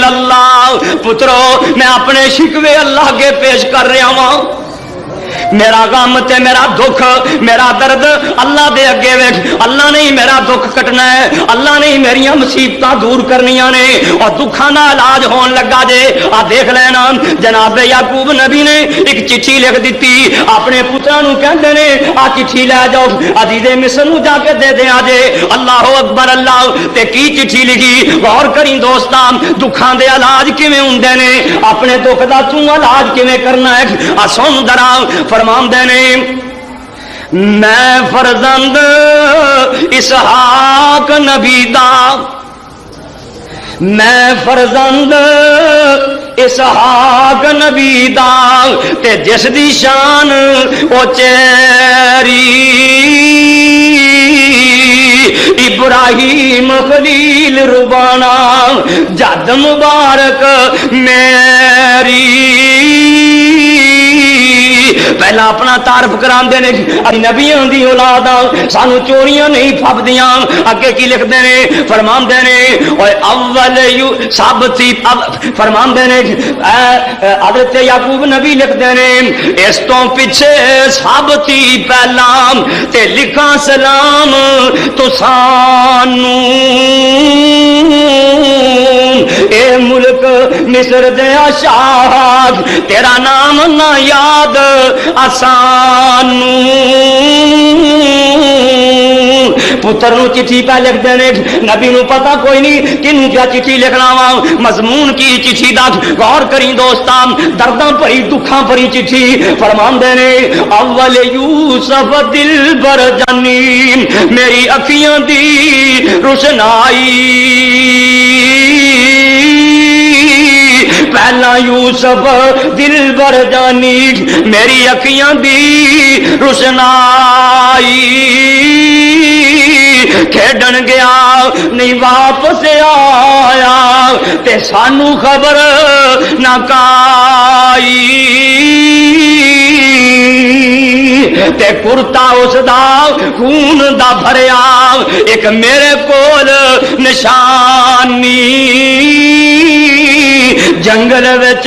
اللہ۔ پترو میں اپنے شکوے اللہ کے پیش کر رہا ہوں، میرا غم تے میرا دکھ میرا درد اللہ دے اگے ویکھ، اللہ نے میرا دکھ کٹنا ہے، اللہ نے میریاں مصیبتاں دور کرنیاں نے، اور دکھاں دا علاج ہون لگا جے۔ آ دیکھ لینا جناب یعقوب نبی نے ایک چٹھی لکھ دیتی اپنے پتراں نو، کہندے نے آ چٹھی لے جاؤ عزیز مصر نو جا کے دے دیا جے۔ اللہ اکبر اللہ تے کی چٹھی لکھی، غور کریں دوستاں دکھاں دے علاج کیویں ہوندے نے، اپنے دکھ دا تو علاج کیویں کرنا ہے۔ آ سن درا فرماندے نے میں فرزند اسحاق نبی دا، میں فرزند اسحاق نبی دا تے جس دی شان او چیری ابراہیم خلیل ربانا جد مبارک میری پہلا اپنا تعارف کراندے نے نبیوں دی اولاد سانو چوریاں نہیں پھبدیاں اگے کی لکھتے ہیں فرماندے نے اوے اول سب تھی فرماندے نے حضرت یعقوب نبی لکھتے ہیں اس تو پیچھے سب تھی پہلا تے لکھاں سلام تو سانو اے ملک مصر دے شاہ تیرا نام نہ یاد آسانو پتر نو چٹھی پہ لکھ دینے نبی نو پتا کوئی نہیں کنوں کیا چٹھی لکھنا وا مضمون کی چٹھی دا غور کریں دوستاں درداں پری دکھاں پری چٹھی فرماندے نے اول یوسف دل بر جانی میری اکھیاں دی روشنائی پہلا یوسف دل بر جانی میری اکھیاں دی روشنائی کھیڈن گیا نہیں واپس آیا تے سانو خبر نہ کائی تے کرتا اس دا خون دا بھریا ایک میرے کول نشانی جنگل وچ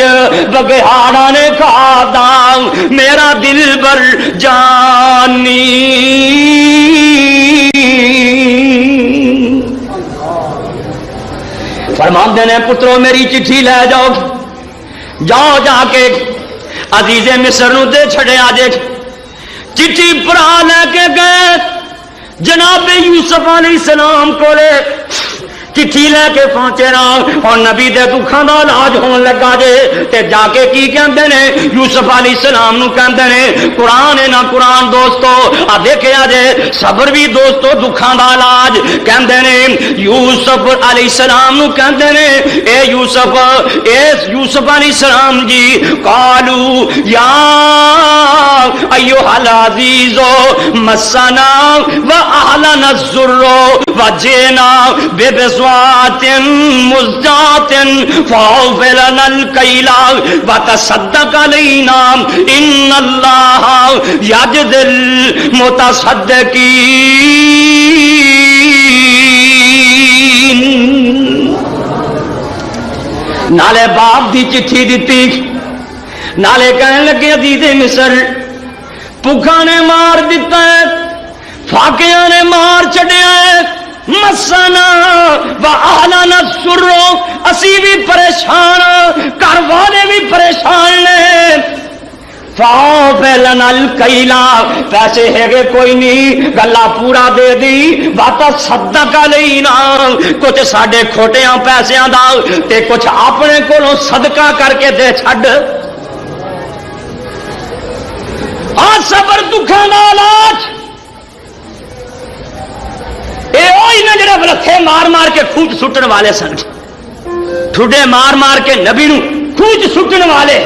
بگیاڑاں نے کھادا میرا دل بر جانی فرماندے نے پترو میری چٹھی لے جاؤ جاؤ جا کے عزیز مصر نو دے چھڑے آجے چٹھی پڑھا لے کے گئے جناب یوسف علیہ السلام کو لے چٹھی لے کے پہنچے نا اور نبی دے دکھاں دا علاج ہون لگا جے تے جا کے کی کہندے نے یوسف علیہ السلام نو کہندے نے قرآن ہے نا قرآن دوستو آ دیکھیا جے صبر بھی دوستو دکھاں دا علاج کہندے نے یوسف علیہ السلام نو کہندے نے اے یوسف علیہ السلام جی قالو یا ایھا العزیز مسنا واہلنا الضر وجئنا ببضاعۃ مزجاۃ فاوفِ لنا الکیل وتصدق علینا ان اللہ یجزی المتصدقین نالے باپ دی چٹھی دیتی نالے کہنے لگے عزیز مصر بھوکھا نے مار دیتا ہے فاقیاں نے مار چڑیا ہے مسنا واہلنا الضر اسی بھی پریشان گھر والے بھی پریشان نے فاوفِ لنا الکیل پیسے ہے کوئی نہیں گلا پورا دے دی وتصدق علینا کچھ ساڈے کھوٹیاں پیسیاں دا تے کچھ اپنے کولوں صدقہ کر کے دے چھڈ صبر دکھاں دا علاج اے اوہی نے جڑے بلتھے مار مار کے کھوج سٹن والے سن ٹھڈے مار مار کے نبی نو کھوج سٹن والے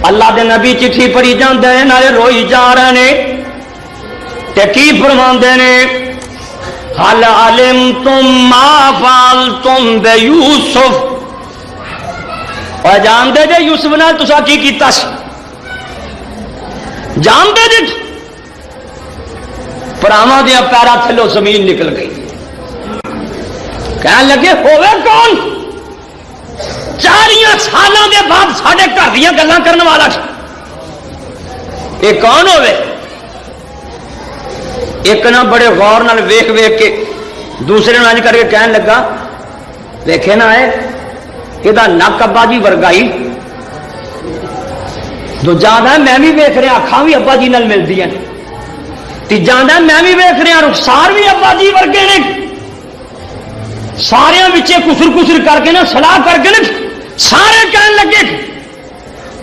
اللہ دے نبی چٹھی پڑھی جاندے نے نالے روئی جا رہے نے تے کی فرماندے نے حل علمتم ما فعلتم بیوسف اور جان دے جے یوسف نال تساں کی کیتا سی جان دے جے پراواں دیا پیرا تھلو زمین نکل گئی کہنے لگے ہوئے کون 4 سالوں کے بعد ساڈے گھر دیا گلاں کرنے والا یہ کون ہوئے ایک نہ بڑے غور نال ویکھ ویکھ کے دوسرے نال کر کے کہنے لگا دیکھے نہ ہے یہ نک ابا جی ورگائی دوجا میں بھی ویکھ رہا اکھاں بھی ابا جی نال ملدی ہیں تیجا میں بھی ویکھ رہا رخسار بھی ابا جی ورگے نے سارے بچے کسر کسر کر کے نا سلاح کر کے نا سارے کہنے لگے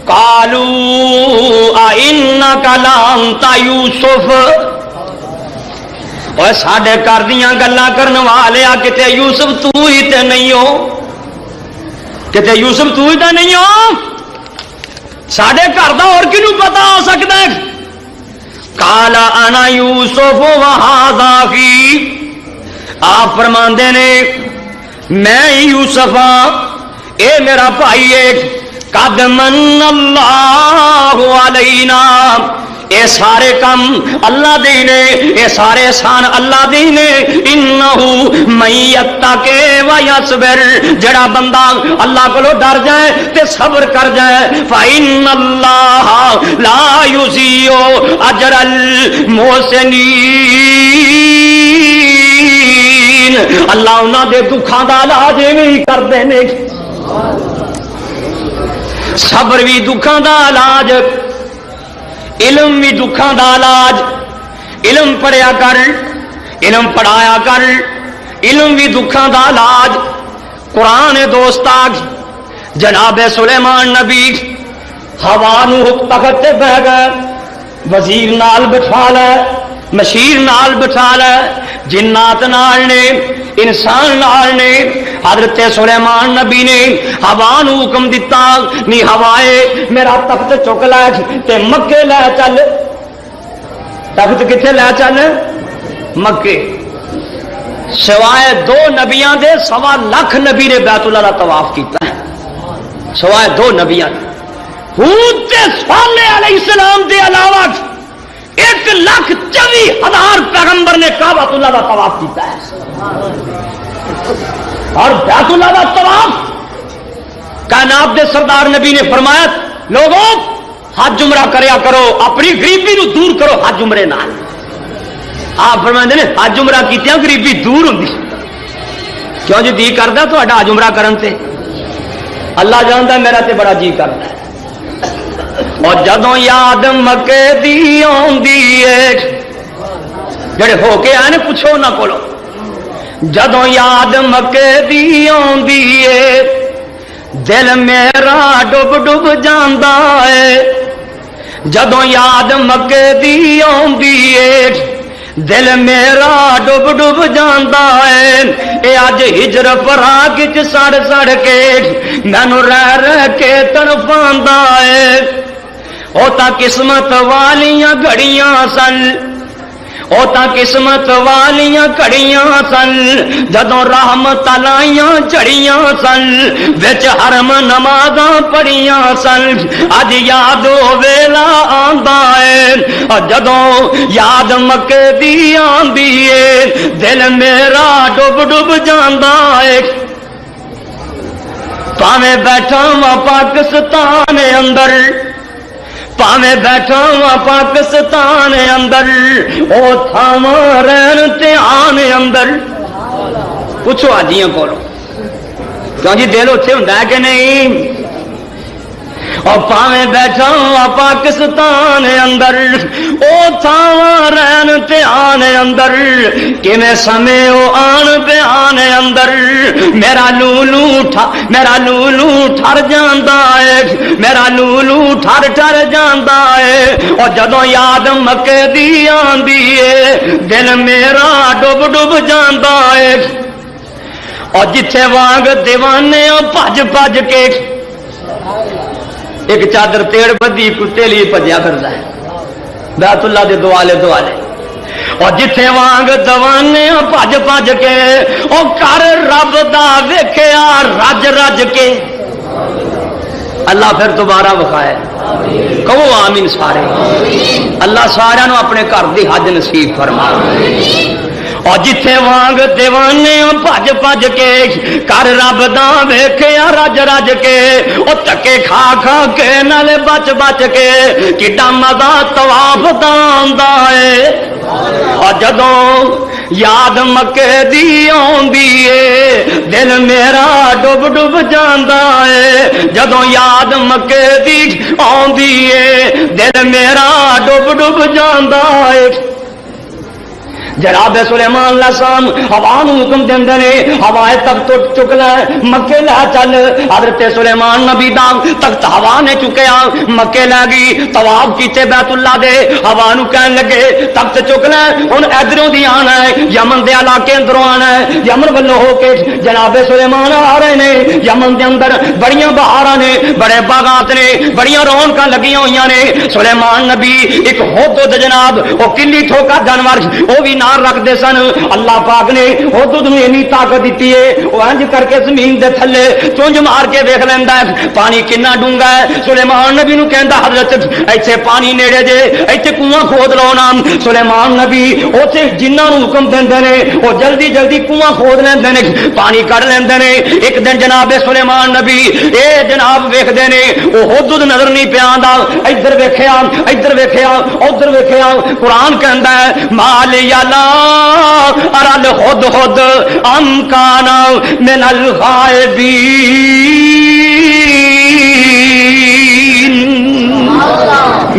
قالو اینکا لانت یوسف اور ساڈے گھر دیاں گلاں کرنے والے کتے یوسف تو ہی تے نہیں ہو کتے یوسف تو ہی تے نہیں ہو ساڈے گھر دا اور کنوں پتا ہو سکتا ہے قال انا یوسف وہذا اخی آپ فرماندے نے میں یوسف ہاں اے میرا بھائی ہے قد من اللہ علینا، اے سارے کم اللہ دے نے، اے سارے احسان اللہ دے نے. انہو من یتقی و یصبر، جڑا بندہ اللہ کولو ڈر جائے تے صبر کر جائے، فإن اللہ لا یضیع اجر المحسنین، اللہ انہاں دے دکھاں دا علاج ایویں کر دے نے. صبر بھی دکھاں دا علاج، علم بھی دکھاں دا علاج. علم پڑھیا کر، علم پڑھایا کر، علم بھی دکھاں دا علاج. قرآن دوستا جناب سلیمان نبی ہوا نو تخت تے بہ گئے، وزیر نال بٹھا لے، مشیر نال بٹھا لے، جنات نال نے، انسان نال نے. حضرت سلیمان نبی نے ہوا نو حکم دیتا، نی ہوائے میرا تخت چک لے تے مکے لے چل. تخت کتنے لے چل؟ مکے. سوائے 2 نبیاں دے 1.25 لاکھ نبی نے بیت اللہ دا طواف کیتا ہے، سوائے 2 نبیاں. ہود تے صالح علیہ السلام دے علاوہ 1,24,000 پیغمبر نے کعبۃ اللہ کا طواف کیتا ہے. اور بیت اللہ کا طواف کائنات دے سردار نبی نے فرمایا لوگوں حج عمرہ کریا کرو، اپنی غریبی نو دور کرو حج عمرے نال. آپ فرماتے ہیں حج عمرہ کیتیاں غریبی دور ہوندی. کیوں جی جی کردا تہاڈا حج عمرہ کرن تے؟ اللہ جاندا میرا تے بڑا جی کردا ہے. اور جدوں یاد مکے دی آندی ہے، جڑے ہو کے آئے نے پوچھو نہ کولو، جدوں یاد مکے دی آندی ہے دل میرا ڈب ڈب جاندا ہے. جدوں یاد مکے دی آندی ہے دل میرا ڈب ڈب جاندا ہے. اے اج ہجر فراق وچ سڑ سڑ کے مینوں رہ رہ کے تڑپاندا ہے. او تا قسمت والیاں گھڑیاں سن، او تا قسمت والیاں گھڑیاں سن، جدوں رحمت لائیاں چڑیاں سن، وچ حرم نمازاں پڑھیاں سن. اج یاد او ویلا آندا ہے، اور جدوں یاد مکے دی آندی ہے دل میرا ڈب ڈب جاندا ہے. پاویں بیٹھا وا پاکستان اندر، پاویں بیٹھا وا پاکستان اندر، او تھاواں رہن تے آنے اندر. پوچھو آجیاں کولو کیوں جی دل اتنے ہوندا ہے کہ نہیں؟ اور پاویں بیٹھا وا پاکستان اندر، او تھاواں رہن تے آنے اندر، کیویں سمے او آن پہ آنے اندر. میرا لولو ٹھر جاندا ہے، میرا لولو ٹھر ٹھر جاندا ہے. اور جدوں یاد مکے دی آندی ہے دل میرا ڈب ڈب جاندا ہے. اور جتھے وانگ دیوانے بھج بھج کے ایک چادر تیڑ بدی کتے لیے بھجیا پھردا ہے بیت اللہ دے دوالے دوالے. اور جتھے وانگ دیوانے بھج بھج کے او کر رب دا ویکھیا رج رج کے. اللہ پھر دوبارہ وکھائے. کہو آمین سارے. اللہ سارے نو اپنے گھر دی حج نصیب فرمائے. اور جتھے وانگ دیوانے بھج بھج کے کر رب دا ویکھیا رج رج کے، او تکے کھا کھا کے نالے بچ بچ کے کڈا مزہ طواف دا آندا ہے. اور جدوں یاد مکے دی آندی ہے دل میرا ڈب ڈب جاندا ہے. جدوں یاد مکے دی آندی ہے دل میرا ڈب ڈب جاندا ہے. جناب سلیمان علیہ السلام ہوا نو حکم دیندے نے ہوائے تک تو چک لے مکے لے چل. حضرت سلیمان نبی دا تخت ہوا نے چکیا مکے لے گئی. طواف کیتے بیت اللہ دے ہوا نو کہن لگے تخت چک لے ہن ادھروں دی آنا ہے، یمن دے علاقے اندروں آنا ہے. یمن والوں ہو کے جناب سلیمان آ رہے نے. یمن دے اندر بڑیاں بہاراں نے، بڑے باغات نے، بڑیاں رونقاں لگیاں ہوئیاں نے. سلیمان نبی ایک ہدہد جناب او کلی ٹھوکا جانور او بھی اختیار رکھتے سن اللہ پاک نے حدود نو اینی طاقت دیتی ہے وہ انج کر کے زمین دے تھلے چونج مار کے دیکھ لیندا ہے پانی کنا ڈونگا ہے سلیمان نبی نو کہندا حضرت ایتھے پانی نیڑے جے ایتھے کنواں کھود لو نا سلیمان نبی اوتھے جنہاں نو حکم دیندے نے او جلدی جلدی کنواں کھود لیندے نے پانی کڈ لیندے نے ایک دن جناب سلیمان نبی اے جناب ویکھدے نے او حدود نظر نہیں پیا آندا ادھر ویکھیا ادھر ویکھیا قرآن کہندا ہے مال یلا ارل ہد ہد ام کان من الغائبین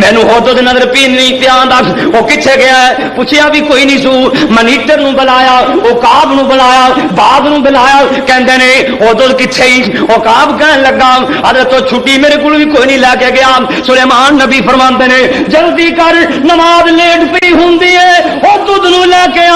مینو حدود نظر پی نہیں پیا آندا وہ کتنے گیا ہے پوچھیا بھی کوئی نہیں سو منیٹر نو بلایا وہ کاب نو بلایا بعد نو بلایا کہندے نے حدود کتنے ہی وہ کاب کہن لگا حضرت تو چھٹی میرے کو بھی کوئی نہیں لے کے گیا سلیمان نبی فرماندے نے جلدی کر نماز لیٹ پی ہوندی ہے حدود نو لے کے آ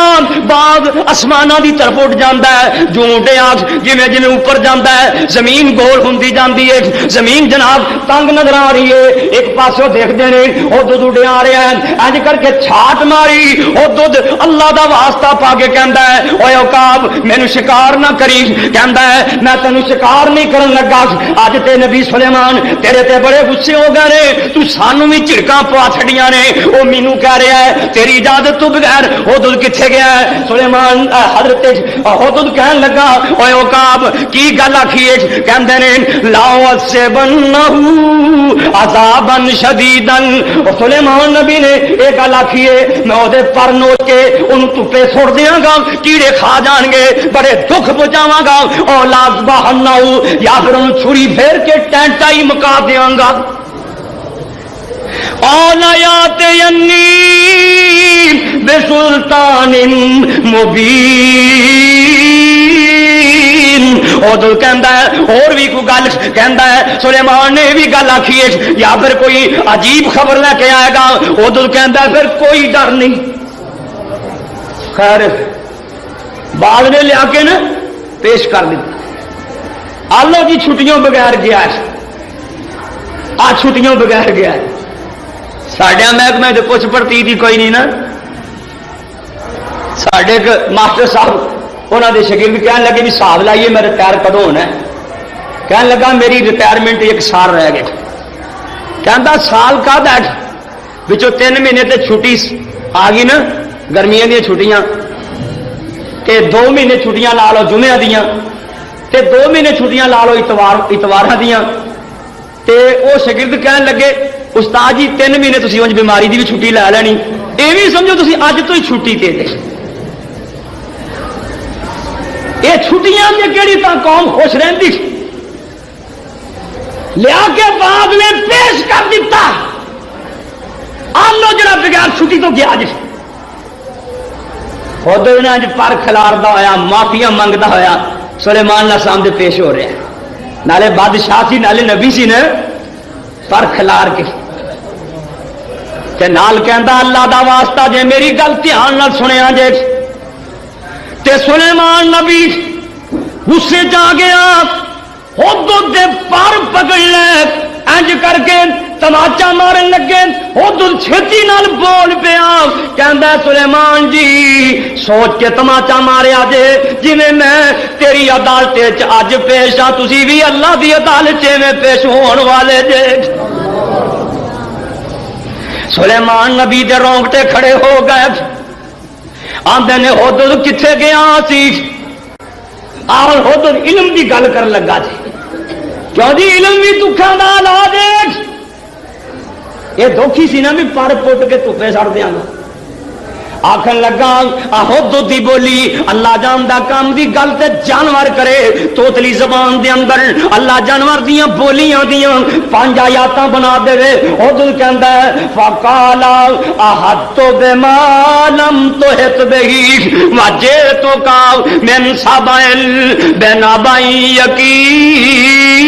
بعد آسماناں دی طرف اٹھ جاندا ہے جونٹے آ جویں جویں اوپر جاندا ہے زمین گول ہوندی جاندی ہے زمین جناب تنگ نظر آ رہی ہے ایک پاسوں دیکھدے نے او دودھ اڑیا آ رہا ہے انج کر کے چھاٹ ماری او دودھ اللہ دا واسطہ پا کے کہندا ہے اوے عقاب مینوں شکار نہ کری کہندا ہے میں تینوں شکار نہیں کرن لگا اج تے نبی سلیمان تیرے تے بڑے غصے ہو گئے نے تو سانوں بھی جھڑکاں پوا چھڑیاں نے او مینوں کہہ رہا ہے تیری اجازت تو بغیر او دودھ کتھے گیا ہے سلیمان حضرت او دودھ کہن لگا اوے عقاب کی گل آکھی ہے کہندے نے لاؤ سے بنہو عذابا شدیدا سلیمان نبی نے ایک گل آکھی ہے میں وہ پر نوچ کے ان دھوپے سٹ دیاں گا کیڑے کھا جان گے بڑے دکھ پہنچاواں گا اور لازبہنہ یا پھر ان چھری پھیر کے ٹینٹا ہی مکا دیاں گا اولایات ینی بسلطان مبین ادھر کہندا ہے اور بھی کوئی گل کہندا ہے سلیمان نے بھی گل آکھی ہے یا پھر کوئی عجیب خبر لے کے آئے گا ادھر کہندا ہے پھر کوئی ڈر نہیں خیر بعد نے لیا کے نا پیش کر دیتا اللہ کی چھٹیوں بغیر گیا ہے آ چھٹیوں بغیر گیا ہے ساڈے محکمے تو کچھ پڑتی تھی کوئی نہیں نا ساڈے ماسٹر صاحب انہوں نے شاگرد کہنے لگے بھی حساب لائیے میں ریٹائر کدو ہونا ہے کہنے لگا میری ریٹائرمنٹ ایک سال رہ گئے کہندا سال کا بچوں 3 مہینے تے چھٹی آ گئی نا گرمیاں دیا چھٹیاں تے 2 مہینے چھٹیاں لا لو جمعہ دیاں تے 2 مہینے چھٹیاں لا لو اتوار دیاں تے وہ شاگرد کہنے لگے استاد جی 3 مہینے تسی انج بیماری دی بھی چھٹی لے لینی یہ بھی سمجھو تسی اج تو ہی چھٹی تے دے یہ چھٹیاں میں کہڑی تا قوم خوش رہندی لیا کے بعد میں پیش کر دیتا آلو جڑا بغیر چھٹی تو گیا جی خود اج پر کھلاردا ہویا معافیاں منگدا ہویا سلیمان اللہ سامنے پیش ہو رہا ہے نالے بادشاہ سی نالے نبی سی نے پر کھلار کے تے نال کہندا اللہ دا واسطہ جے میری گل دھیان نال سنیا جے تے سلیمان نبی غصے جا گیا حدود دے پر پکڑ لے انج کر کے تماچا مارن لگے حدود چھتی نال بول پیا کہندا سلیمان جی سوچ کے تماچا ماریا جے جویں میں تیری عدالت وچ اج پیش ہاں تسی بھی اللہ دی عدالت میں پیش ہون والے جے سلیمان نبی دے رونگٹے کھڑے ہو گئے آندے نے حدود کتھے گیا سی اور حدود علم دی گل کر لگا جی کیوں جی علم بھی دکھاں دا لا دیکھ یہ دکھی سی نا بھی پر پٹ کے دھوپے سڑ دیاں گا آکھن لگا حدود دی بولی اللہ جاندا کام دی گل تے جانور کرے توتلی زبان دے اندر اللہ جانور دیاں بولیاں دیاں 5 آیاتاں بنا دے وے حدود کہندا ہے فقالا احط بما لم تحط به وجئتک من سبع بنبأ یقین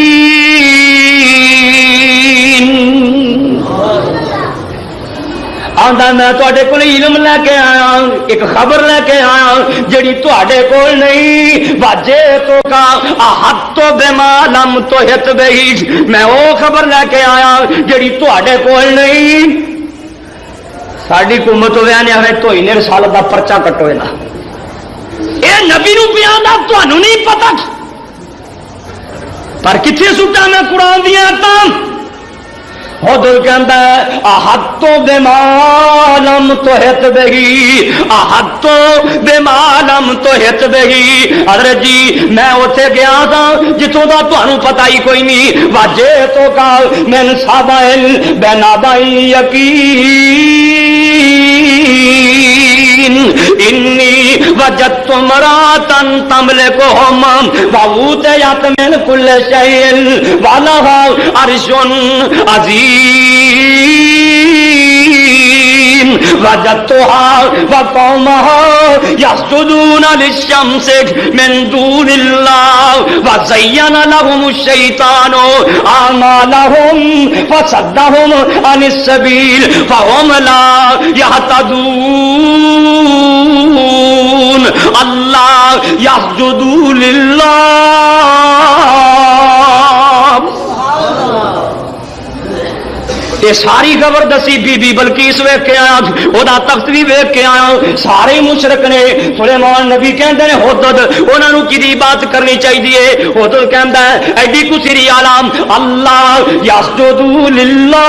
آندا میں تواڈے کول علم لے کے آیا ایک خبر لے کے آیا جڑی تواڈے کول نہیں واجے تو کا احط بما لم تحط به میں او خبر لے کے آیا جڑی تواڈے کول نہیں ساری حکومت ہوئے نے ہمیں تو ہی رسالت کا پرچا کٹو نا یہ نبی نو بیان دا تانوں نہیں پتا پر کتنے سٹا میں قرآن دیا تم حضور کہندا ہے احطو بما لم تحط بہی احطو بما لم تحط بہی حضرت جی میں اوتھے گیا تھا جتوں دا تانوں پتہ ہی کوئی نہیں واجے تو کا من سابائل بنابائی یقین انی وجدت امراتن تملکہم وأوتیت من کل شیء ولہا عرش عظیم وجدتها وقومها يسجدون للشمس من دون الله وزين لهم الشيطان أعمالهم فصدهم عن السبيل فهم لا يهتدون الله يسجد لله یہ ساری خبر دسی بی بی بلقیس ویکھ کے آیا او دا تخت بھی ویکھ کے آیا سارے مشرک نے سلیمان نبی کہندے نے حدد انہاں نوں کی بات کرنی چاہیے حدد کہندا ہے ایڈی کسری عالم اللہ یسجد للہ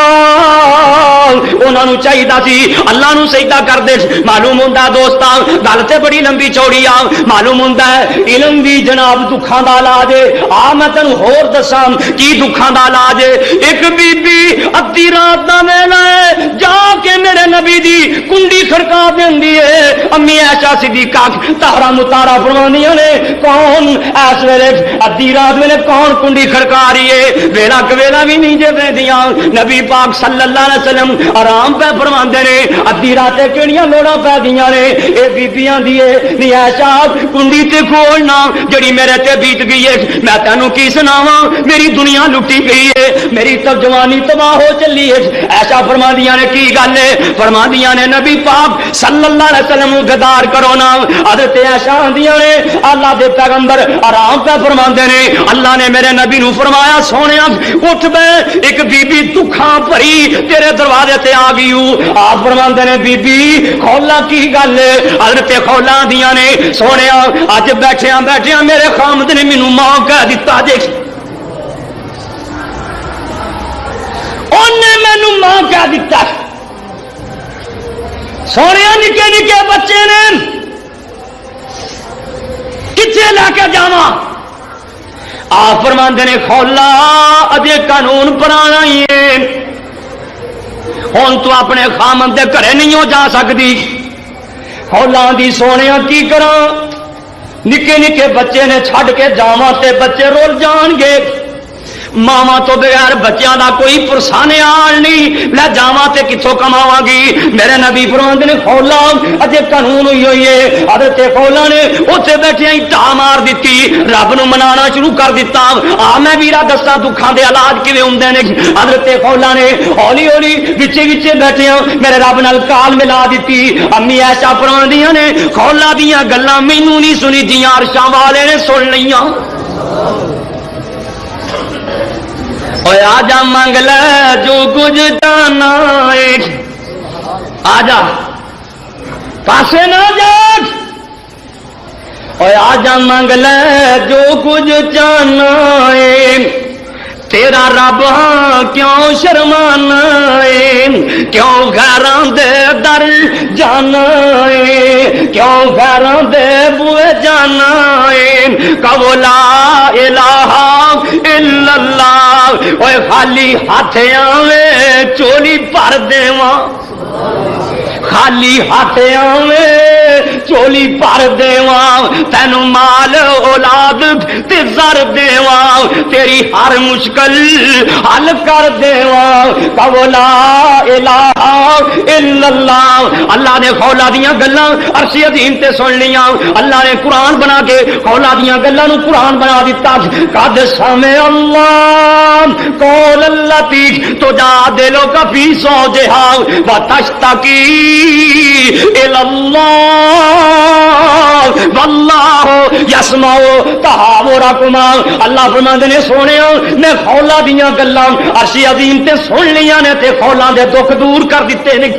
انہاں نوں چاہیدا سی اللہ نوں سجدہ کر دے معلوم ہوندا دوستاں گل تے بڑی لمبی چوڑی آ معلوم ہوندا ہے علم بھی جناب دکھاں دا علاج ہے آ میں تینوں ہور دساں کی دکھاں دا علاج ہے ایک بی بی ادھی رات دا ویلا ہے جا کے میرے نبی دی کنڈی کھڑکا دیندی ہے امی عائشہ صدیقہ طاہرہ مطہرہ فرماندیاں نے کون اس ویلے ادھی رات ویلے کون کنڈی کھڑکا رہی ہے ویلا کویلا بھی نہیں جے دیندیاں نبی پاک صلی اللہ علیہ وسلم آرام پہ فرماندے نے ادھی رات کیڑیاں لوڑاں پہ دیاں نے اے بیبییاں دی نی عائشہ کنڈی تے کھولنا جڑی میرے تے بیت گئی ہے میں تینوں کی سناواں میری دنیا لٹی گئی ہے میری تو جوانی تباہ ہو چلی ایسا فرما دیا نے کی گل ہے فرما دیا نے نبی پاک صلی اللہ علیہ وسلم گدار کرو نا حضرت ایسا دیا نے اللہ دے پیغمبر آرام پہ فرما دے نے اللہ نے میرے نبی نو فرمایا سونے اٹھ بے ایک بی بی دکھاں بھری تیرے دروازے تے آ گئی آپ فرما دے نے بی بی خولا کی گل ہے حضرت خولا دیا نے سونے اج بیٹھیاں بیٹھیاں میرے خامد نے مینوں ماں کہہ دتا دیکھ انہیں مینو ماں کہہ دیتا سونے نکے نکے بچے نے کتنے لے کے جاوا آپ فرماندے نے خولا اجے قانون پرانا ہی ہے ہن تو اپنے خامن دے گھرے نہیں ہو جا سکتی خولا دی سونے کی کراں نکے نکے بچے نے چھڈ کے جاواں تے بچے رول جان گے ماما تو بغیر بچیاں دا کوئی پرسانے آل نہیں لے جاواں تے کتھوں کماواں گی میرے نبی فرماندے نے خولا اجے قانون ہوئی ہوئی ہے حضرت خولا نے اوتھے بیٹھے ہی ٹا مار دتی رب نو منانا شروع کر دیتا آ میں ویرا دساں دکھاں دے علاج کیویں ہوندے نے حضرت خولا نے ہولی ہولی وچے وچے بیٹھے میرے رب نال کال ملا دتی امی ایسا فرماندیاں نے خولا دیاں گلاں مینوں نہیں سنی جیاں عرشاں والے نے سن لیاں آجا مانگ لے جو کچھ جانا ہے آجا پاسے نہ جاگ آجا مانگ لے جو کچھ جانا ہے تیرا رب ہاں کیوں شرمانا ہے کیوں گھراں دے در جانا ہے کیوں گھراں دے بوئے جانا ہے کہو لا الہ الا اللہ اوے خالی ہاتھ آویں چولی بھر دیواں خالی ہاتھ آویں چولی بھر دیواں تینوں مال اولاد تے زر دیواں تیری ہر مشکل حل کر دیواں کہو لا الہ الا اللہ اللہ نے خولا دیاں گلاں عرش عظیم تے سن لیاں اللہ نے قرآن بنا کے خولا دیاں گلاں نو قرآن بنا دیتا قد سمع اللہ قول التی تجادلک فی زوجہا وتشتکی الی اللہ واللہ یسمع تحاورکما اللہ فرماندے نے سونےو میں خولا دیاں گلاں عرش عظیم تے سن لیاں نے تے خولا دے دکھ دور کر دتے نے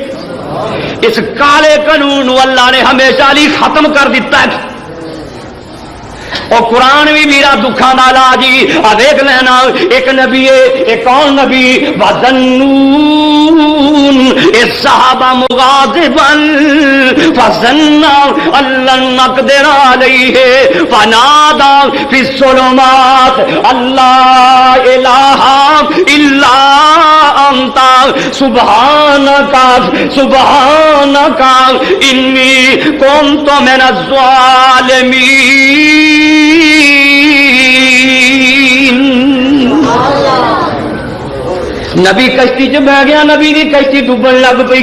اس کالے قانون اللہ نے ہمیشہ لی ختم کر دیتا ہے. اور قرآن بھی میرا دکھاں دا علاج ہی دیکھ لینا. ایک نبی ہے، ایک کون نبی؟ وَظَنُّونَ اِذْ ذَهَبَ مُغَاضِبًا فَظَنَّ أَن لَّن نَّقْدِرَ عَلَيْهِ فَنَادَىٰ فِي الظُّلُمَاتِ أَن لَّا إِلَٰهَ إِلَّا أَنتَ سُبْحَانَكَ سُبْحَانَكَ إِنِّي كُنتُ مِنَ الظَّالِمِينَ. نبی کشتی چ بہ گیا، نبی دی کشتی ڈوبن لگ پئی.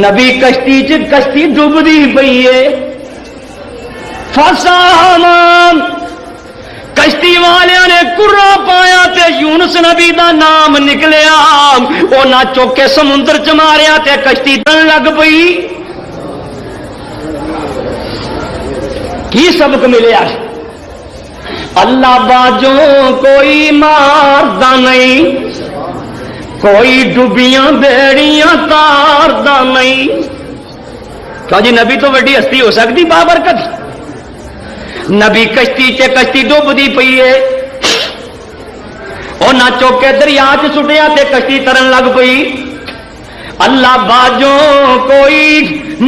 نبی کشتی چ کشتی ڈوبدی پئی ہے. فساہم کشتی والوں نے کرا پایا تے یونس نبی دا نام نکلیا. انہاں چوک کے سمندر چ ماریا تے کشتی تن لگ پئی. کی سبق ملیا؟ اللہ باجوں کوئی ماردا نہیں، کوئی ڈبیاں بیڑیاں تاردا نہیں. کہو جی نبی تو وڈی ہستی ہو سکتی بابرکت؟ نبی کشتی چ کشتی ڈوبدی پئی ہے، انہاں چوکے دریا چ سٹیا تے کشتی ترن لگ پئی. اللہ باجوں کوئی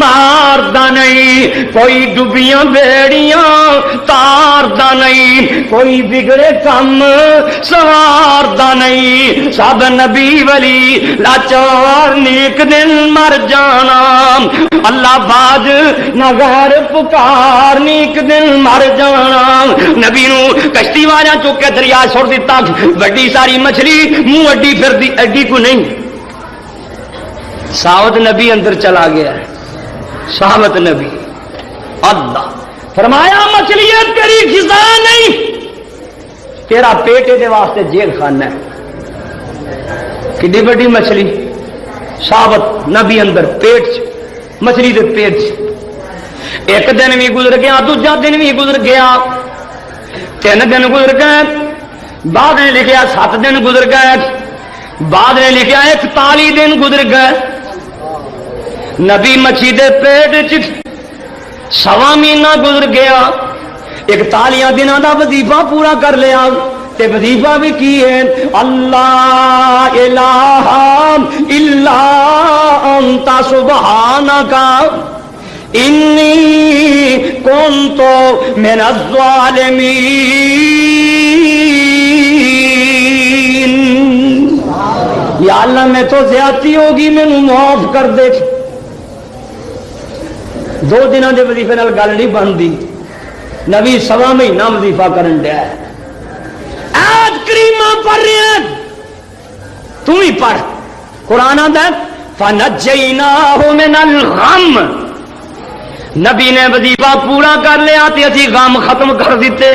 ماردا نہیں، کوئی ڈبیاں بیڑیاں تاردا نہیں، کوئی بگڑے کم سواردا نہیں. سب نبی ولی لاچار نیک دن مر جانا. اللہ باج نہ غیر پکار نیک دن مر جانا. نبی نو کشتی والا چک کے دریا چھوڑ دیتا. بڑی ساری مچھلی منہ اڈی پھر دی اڈی کو نہیں. ساوت نبی اندر چلا گیا ہے. ساوت نبی اللہ فرمایا مچھلی تیری غذا نہیں، تیرا پیٹ دے واسطے جیل خانہ ہے. کتنی بڑی مچھلی ساوت نبی اندر پیٹ چ، مچھلی دے پیٹ چ. ایک دن بھی گزر گیا، دوجا دن بھی گزر گیا، 3 دن گزر گئے. بعد نے لکھیا 7 دن گزر گئے. بعد نے لکھیا 41 دن گزر گئے. نبی مچھی دے پیٹ چ 1.25 مہینہ گزر گیا. 41 دنوں دا وظیفہ پورا کر لیا. تے وظیفہ بھی کی ہے اللہ الہ الا انت سبحانک انی کنت من الظالمین. یا اللہ میں تو زیادتی ہوگی، مینوں معاف کر دے. 2 دنوں کے وظیفے نال گل نہیں بنتی. نبی 1.25 مہینہ وظیفہ کرن دیا. آیت کریمہ پڑھ رہے ہیں، تم ہی پڑھ. قرآن آتا ہے فَنَجَّيْنَاهُ مِنَ الْغَمِّ. نبی نے وظیفہ پورا کر لیا تے اسی غم ختم کر دیتے.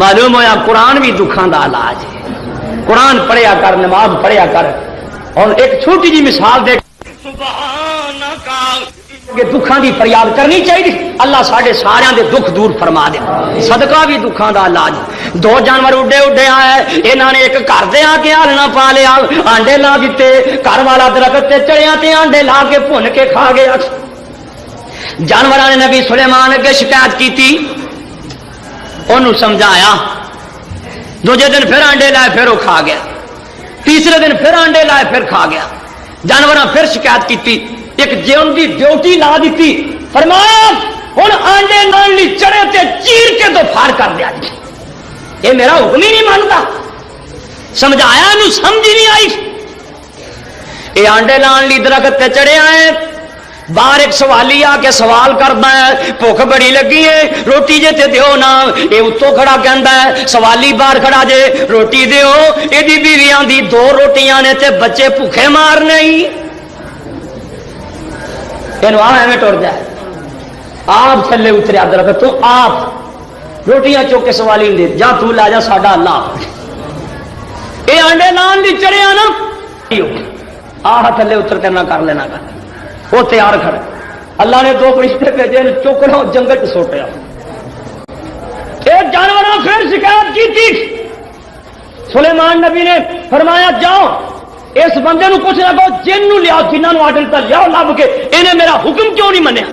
معلوم ہویا قرآن بھی دکھاں دا علاج ہے. قرآن پڑھیا کر، نماز پڑھیا کر. اور ایک چھوٹی جی مثال دے سبحانک کہ دکھاں دی فریاد کرنی چاہیے. اللہ ساڈے سارے دے دکھ دور فرما دے. صدقہ بھی دکھاں دا علاج. 2 جانور اڈے اڈے آئے، انہاں نے ایک گھر دے آ کے آلنا پا لیا، آنڈے لا دیتے. گھر والا درخت تے چڑھیا تے آنڈے لا کے بھن کے کھا گیا. جانوراں نے نبی سلیمان اگے شکایت کیتی، انہوں سمجھایا. دوجے دن پھر آنڈے لائے، پھر وہ کھا گیا. تیسرے دن پھر آنڈے لائے، پھر کھا گیا. جانوراں پھر شکایت کیتی، ایک جیون دی ڈیوٹی لا دیتی. فرمایا ہن آنڈے نال لی چڑے تے چیر کے تو پھار کر دیا. یہ میرا حکم ہی نہیں مانتا. سمجھایا انہوں سمجھ نہیں آئی. یہ آنڈے لان لی درخت تے چڑھے آئے. باہر ایک سوالی آ کے سوال کرتا ہے، بھوک بڑی لگی ہے، روٹی جے تے دیو نا. یہ اتوں کھڑا کہندا ہے، سوالی باہر کھڑا جے روٹی دیو. یہ بیوی آندی 2 روٹیاں نے تے بچے بھوکے مارنے ہی. ایویں ٹر جائے. آپ تھلے اتریا درخت تو آپ روٹیاں چوک کے سوالی دے جا تو لا جا ساڈا اللہ. یہ آنڈے لان دی چڑھیا نا، آہ تھلے اتر کرنا کر لینا کر. وہ تیار کھڑے. اللہ نے 2 فرشتے بھیجے، چوکنا جنگل چ سوٹیا. ایک جانور پھر شکایت کی تھی. سلیمان نبی نے فرمایا جاؤ اس بندے نو پوچھ لگو جن نو لیا جنہاں نو آڈر تا لیاؤ لب کے انہیں میرا حکم کیوں نہیں منیا؟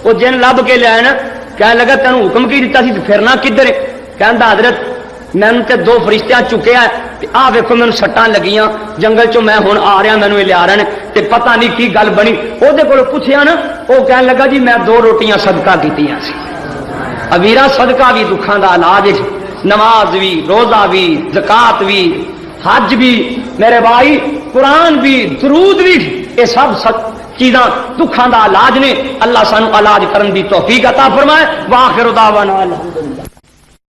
وہ جن لب کے لیا نا کہنے لگا تینوں حکم کی دیتا سی پھرنا کدھر ہے؟ کہندا حضرت میں تے دو فرشتیاں چکے ہیں آ ویکھو مینوں سٹاں لگیاں جنگل چوں میں ہن آ رہا مینوں لیا رہے ہیں تے پتہ نہیں کی گل بنی او دے کول پوچھیا نا او کہن لگا جی میں 2 روٹیاں صدقہ کیتیاں سی امیرا صدقہ بھی دکھاں دا علاج ہے نماز بھی روزہ بھی زکات بھی حج بھی میرے بھائی قرآن بھی درود بھی یہ سب چیزاں دکھاں دا علاج نے اللہ سانو علاج کرن دی توفیق عطا فرمائے واخر دعوانا الحمدللہ